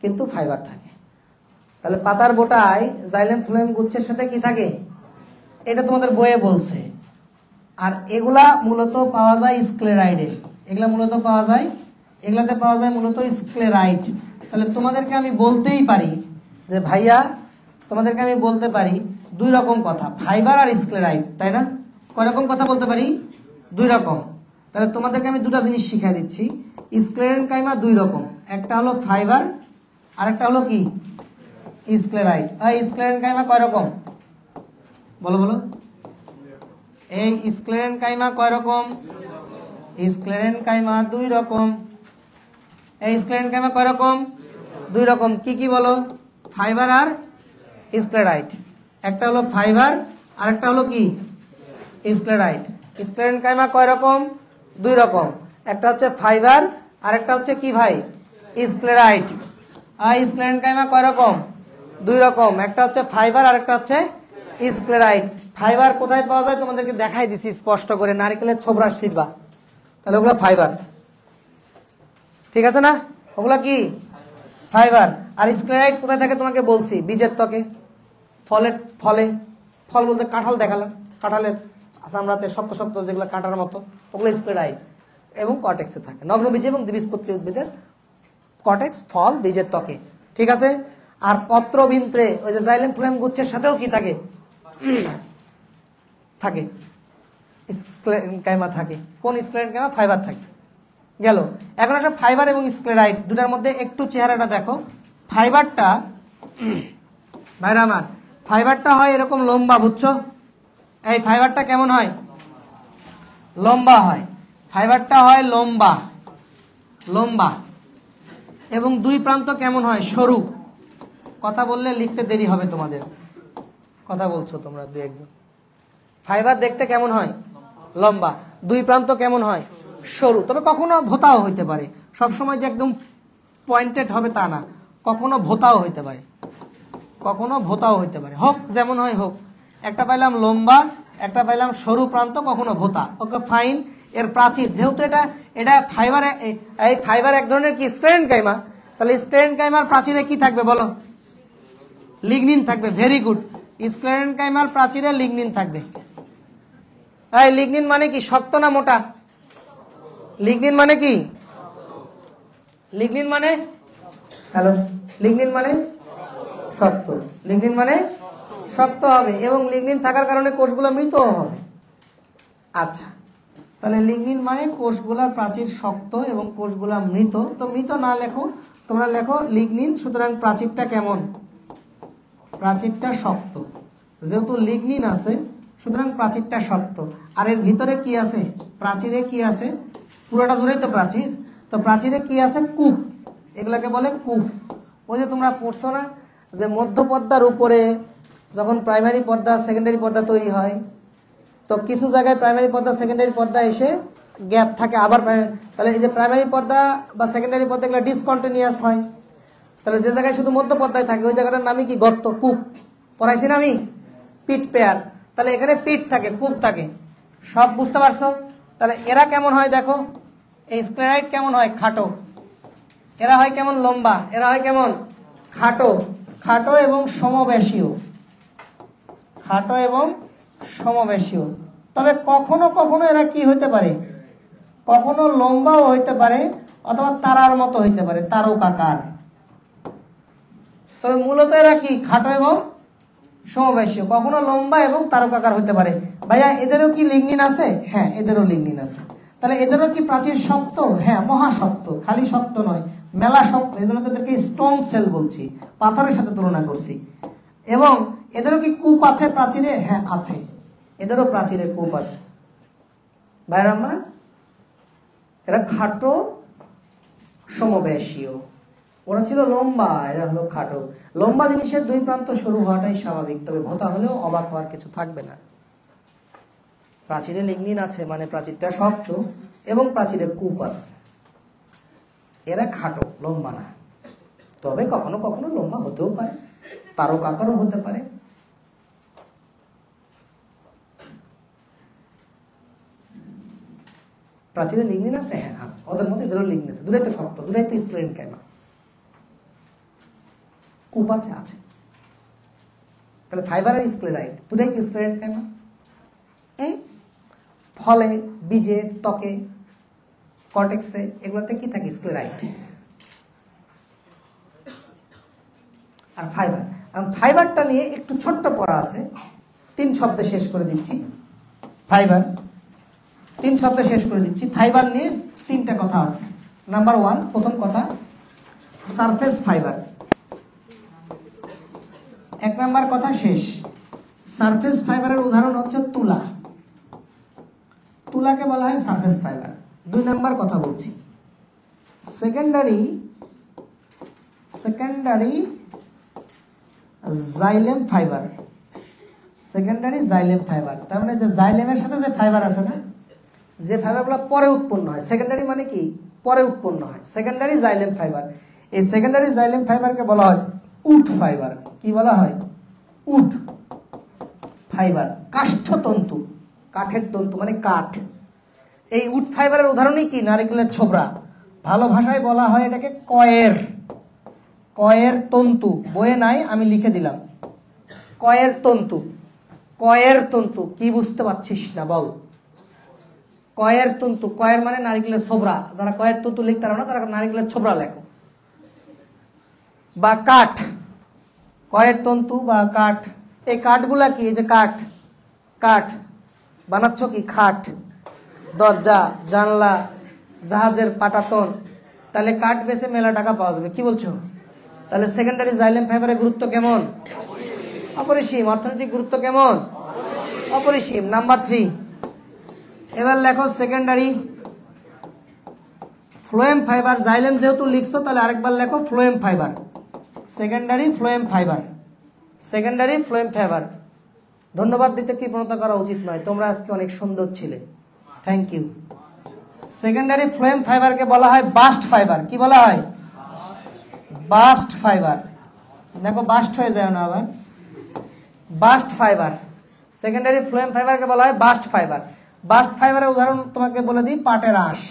কিন্তু ফাইবার থাকে। তাহলে পাতার বোটায় জাইলেম ফ্লোয়েম গুচ্ছের সাথে কি থাকে? এটা তোমাদের বইয়ে বলছে। আর এগুলা মূলত পাওয়া যায় স্ক্লেরাইডে। এগুলাতে পাওয়া যায় মূলত স্ক্লেরাইড। তাহলে তোমাদেরকে আমি বলতেই পারি যে ভাইয়া, তোমাদেরকে আমি বলতে পারি দুই রকম কথা, ফাইবার আর স্ক্লেরাইড, তাই না? কয় রকম কথা বলতে পারি? দুই রকম। তাহলে তোমাদেরকে আমি দুটা জিনিস শিখিয়ে দিচ্ছি। স্ক্লেরেনকাইমা দুই রকম, একটা হলো ফাইবার আর একটা হলো কি? স্ক্লেরাইড। এই স্ক্লেরেনকাইমা কয় রকম? বলো বলো। এই স্ক্লেরেনকাইমা কয় রকম? স্ক্লেরেনকাইমা দুই রকম। এই স্ক্লেরেনকাইমা কয় রকম? দুই রকম। কি কি বলো? ফাইবার আর স্ক্লেরাইড। একটা হলো ফাইবার আর একটা হলো কি? স্ক্লেরাইড। স্ক্লেরেনকাইমা কয় রকম? দুই রকম। একটা হচ্ছে ফাইবার আর একটা হচ্ছে কি ভাই? স্ক্লেরাইড। আর স্ক্লেরেনকাইমা কয় রকম? দুই রকম। একটা হচ্ছে ফাইবার আর একটা হচ্ছে স্ক্লেরাইড। ফাইবার কোথায় পাওয়া যায় তোমাদেরকে দেখাই দিছি স্পষ্ট করে, নারকেলের ছোবরা ছিড়বা, তাহলে ওগুলা ফাইবার। ঠিক আছে না? ওগুলা কি? ফাইবার। আর স্ক্লেরাইড কোথায় থাকে তোমাকে বলছি, বীজের ত্বকে, ফল বলতে কাঁঠাল দেখালাম, কাঁঠালের চামড়াতে শক্ত শক্ত যেগুলো কাঁটার মতো, ওগুলো স্ক্লেরাইড এবং কর্টেক্সে থাকে। নগ্নবীজ এবং দ্বিবীজপত্রী উদ্ভিদের কর্টেক্স, ফল, বীজের ত্বকে। ঠিক আছে। আর পত্রবৃন্তে ওই যে জাইলেম ফ্লোয়েম গুচ্ছের সাথেও কি থাকে? থাকে স্ক্লেরেনকাইমা থাকে। কোন স্ক্লেরেনকাইমা? ফাইবার থাকে। গেল। এখন আসলে ফাইবার এবং স্ক্লেরাইড দুটার মধ্যে একটু চেহারাটা দেখো। ফাইবারটা ভাইরা আমার, ফাইবারটা হয় এরকম লম্বা, বুঝছো? এই ফাইবারটা কেমন হয়? লম্বা হয়। ফাইবারটা হয় লম্বা এবং দুই প্রান্ত কেমন হয়? সরু। কথা বললে লিখতে দেরি হবে তোমাদের। কথা বলছো তোমরা দুই একজন। ফাইবার দেখতে কেমন হয়? লম্বা। দুই প্রান্ত কেমন হয়? সরু। তবে কখনো ভোতাও হইতে পারে, সবসময় যে একদম পয়েন্টেড হবে তা না, কখনো ভোতাও হইতে পারে, কখনো ভোতাও হইতে পারে। হোক যেমন হয় হোক, একটা পাইলাম লম্বা, একটা পাইলাম সরু প্রান্ত, কখনো ভোতা। Okay fine. এর প্রাচীর, যেহেতু এটা ফাইবার, এই ফাইবার এক ধরনের কি স্ক্লেরেনকাইমা, তাহলে স্ক্লেরেনকাইমার প্রাচীরে কি থাকবে বলো? লিগনিন থাকবে। Very good. স্ক্লেরেনকাইমার প্রাচীরে লিগনিন থাকবে। এই লিগনিন মানে কি, শক্ত না মোটা? লিগনিন মানে কি? লিগনিন মানে, হ্যালো, লিগনিন মানে শক্ত। লিগনিন মানে শক্ত হবে, এবং লিগনিন থাকার কারণে কোষগুলো মৃত হবে। আচ্ছা, তাহলে লিগনিন মানে কোষগুলোর প্রাচীর শক্ত এবং কোষগুলা মৃত। তো মৃত না লেখো, তোমরা লেখো লিগনিন। সুতরাং প্রাচীরটা কেমন? প্রাচীরটা শক্ত। যেহেতু লিগনিন আছে সুতরাং প্রাচীরটা শক্ত। আর এর ভিতরে কি আছে? প্রাচীরে কি আছে? পুরোটা জুড়েই তো প্রাচীর। তো প্রাচীরে কি আছে? কূপ। এগুলাকে বলে কূপ। ওই যে তোমরা পড়ছো না যে মধ্য পর্দার উপরে যখন প্রাইমারি পর্দা সেকেন্ডারি পর্দা তৈরি হয়, তো কিছু জায়গায় প্রাইমারি পর্দা সেকেন্ডারি পর্দা এসে গ্যাপ থাকে, আবার তাহলে এই যে প্রাইমারি পর্দা বা সেকেন্ডারি পর্দা এগুলো ডিসকন্টিনিউয়াস হয়। তাহলে যে জায়গায় শুধু মধ্য পর্দায় থাকে ওই জায়গাটার নামই কি? গর্ত, কূপ। পড়াইছি না আমি? পিট পেয়ার। তাহলে এখানে পিট থাকে, কূপ থাকে। সব বুঝতে পারছো? তাহলে এরা কেমন হয় দেখো, এই স্ক্লেরাইট কেমন হয়? খাটো। এরা হয় কেমন? লম্বা। এরা হয় কেমন? খাটো। খাটো এবং সমবেশীয়। খাটো এবং সমবেশীয়। তবে কখনো কখনো এরা কি হইতে পারে? কখনো লম্বাও হইতে পারে, অথবা তারার মতো হইতে পারে, তারকাকার। তবে মূলত এরা কি? খাটো এবং সমবেশীয়। কখনো লম্বা এবং তারকাকার হইতে পারে। ভাইয়া এদেরও কি লিগনিন আছে? হ্যাঁ, এদেরও লিগনিন আছে। তাহলে এদেরও কি প্রাচীর শক্ত? হ্যাঁ, মহাশক্ত। খালি শক্ত নয়, মেলা শক্ত। এই জন্য তাদেরকে স্টোন সেল বলছি, পাথরের সাথে তুলনা করছি। এবং এদেরও কি কূপ আছে প্রাচীরে? হ্যাঁ আছে, এদেরও প্রাচীরে কূপ আছে। ভাইরা আমার, এরা খাটো সমবেশীয়। ওরা ছিল লম্বা, এরা হলো খাটো। লম্বা জিনিসের দুই প্রান্ত সরু হওয়াটাই স্বাভাবিক, তবে ভোতা হলেও অবাক হওয়ার কিছু থাকবে না। প্রাচীরে লিগনিন আছে মানে প্রাচীরটা শক্ত এবং প্রাচীরে কূপ আছে। এরা খাটো, লম্বা না। তবে কখনো কখনো লম্বা হতেও পারে, তারকাকারও হতে পারে। প্রাচীরে লিগনিন আছে? হ্যাঁ আছে, ওদের মধ্যে এদেরও লিগনিন আছে। দুটাই তো শক্ত, দুটাই তো স্ক্লেরেনকাইমা। কূপ আছে? আছে। তাহলে ফাইবার আর স্ক্লেরাইট দুটাই কি স্ক্লেরেনকাইমা? ফলে, বীজে, ত্বকে, কর্টেক্সে, এগুলোতে কি থাকে? স্ক্লেরাইট। আর ফাইবার, ফাইবারটা নিয়ে একটু ছোট্ট পড়া আছে, 3 শব্দে শেষ করে দিচ্ছি। ফাইবার 3 শব্দে শেষ করে দিচ্ছি। ফাইবার নিয়ে 3টা কথা আছে। নাম্বার 1, প্রথম কথা, সারফেস ফাইবার। 1 নাম্বার কথা শেষ। সারফেস ফাইবারের উদাহরণ হচ্ছে তুলা। তুলাকে বলা হয় সারফেস ফাইবার। 2 নাম্বার কথা বলছি, secondary xylem fibre. Secondary xylem fibre, তার মানে যে জাইলেমের সাথে যে ফাইবার আছে না, যে ফাইবারগুলো পরে উৎপন্ন হয়। সেকেন্ডারি মানে কি? পরে উৎপন্ন হয়। Secondary xylem fibre. এই সেকেন্ডারি জাইলেম ফাইবারকে বলা হয় উড ফাইবার। কি বলা হয়? Would fibre. কাষ্ঠতন্তু, কাঠের তন্তু মানে কাঠ। এই উড ফাইবারের উদাহরণই কি? নারকেলের ছোবড়া। ভালো ভাষায় বলা হয় এটাকে কয়ের। কয়ের তন্তু। বইয়ে নাই, আমি লিখে দিলাম। কয়ের তন্তু। কয়ের তন্তু কি বুঝতে পারছিস না বল? কয়ের তন্তু। কয়ের মানে নারকেলের ছোবড়া। যারা কয়ের তন্তু লিখতে পারো না তারা নারকেলের ছোবড়া লেখো। বা কাঠ, কয়ের তন্তু বা কাঠ। এই কাঠগুলা কি? এই যে কাঠ, কাঠ বানাচ্ছ কি? খাট, দরজা, জানলা, জাহাজের পাটাতন। তাহলে কাঠ বেচে মেলা টাকা পাওয়া যাবে। কি বলছো? তাহলে সেকেন্ডারি জাইলেম ফাইবারের গুরুত্ব কেমন? অপরিসীম। অর্থনৈতিক গুরুত্ব কেমন? অপরিসীম। নাম্বার 3, এবার লেখো সেকেন্ডারি ফ্লোয়েম ফাইবার। জাইলেম যেহেতু লিখছো তাহলে আরেকবার লেখো phloem fibre. Secondary phloem fibre. Secondary phloem fibre. ধন্যবাদ দিতে কৃপণতা করা উচিত নয়, তোমরা আজকে অনেক সুন্দর ছিলে, থ্যাংক ইউ। সেকেন্ডারি ফ্লোয়েম ফাইবারকে বলা হয় বাস্ট ফাইবার। কি বলা হয়? Bast fibre. দেখো বাস্ট হয়ে যায় না আবার, বাস্ট ফাইবার। সেকেন্ডারি ফ্লোয়েম ফাইবারকে বলা হয় বাস্ট ফাইবার। বাস্ট ফাইবারের উদাহরণ তোমাকে বলে দিই, পাটের আঁশ।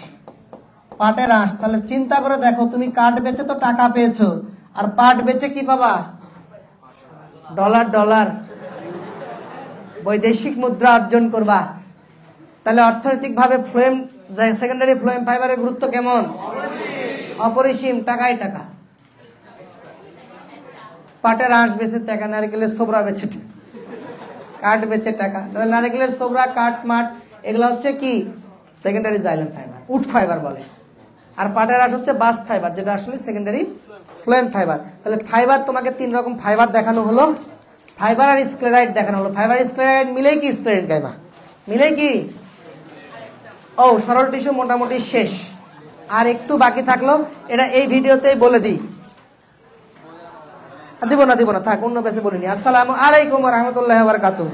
পাটের আঁশ, তাহলে চিন্তা করে দেখো, তুমি কাঠ বেচে তো টাকা পেয়েছো, আর পাট বেচে কি পাবা? ডলার ডলার বৈদেশিক মুদ্রা অর্জন করবা। তাহলে অর্থনৈতিকভাবে ফ্লোয়েম, সেকেন্ডারি ফ্লোয়েম ফাইবারের গুরুত্ব কেমন? অপরিসীম, টাকায় টাকা। পাটের আঁশ বেচে টাকা, নারকেলের সোবরা বেচে টাকা, কাঠ বেচে টাকা। তাহলে নারকেলের সোবরা, কাঠ, মাঠ এগুলো হচ্ছে কি? Secondary xylem fibre, wood fibre বলে। আর পাটের আঁশ হচ্ছে বাস্ট ফাইবার, যেটা আসলে সেকেন্ডারি ফ্লোয়েম ফাইবার। তাহলে ফাইবার তোমাকে 3 রকম ফাইবার দেখানো হলো, ফাইবার আর স্ক্লেরাইড দেখানো হলো। ফাইবার স্ক্লেরাইড মিলেই কি স্ক্লেরাইড গাইমা? মিলে কি? ও, সরল টিস্যু মোটামুটি শেষ। আর একটু বাকি থাকলো, এটা এই ভিডিওতেই বলে দিই। দিব না থাক, অন্য পেছে বলিনি। আসসালামু আলাইকুম ওয়া রাহমাতুল্লাহি ওয়া বারাকাতুহু।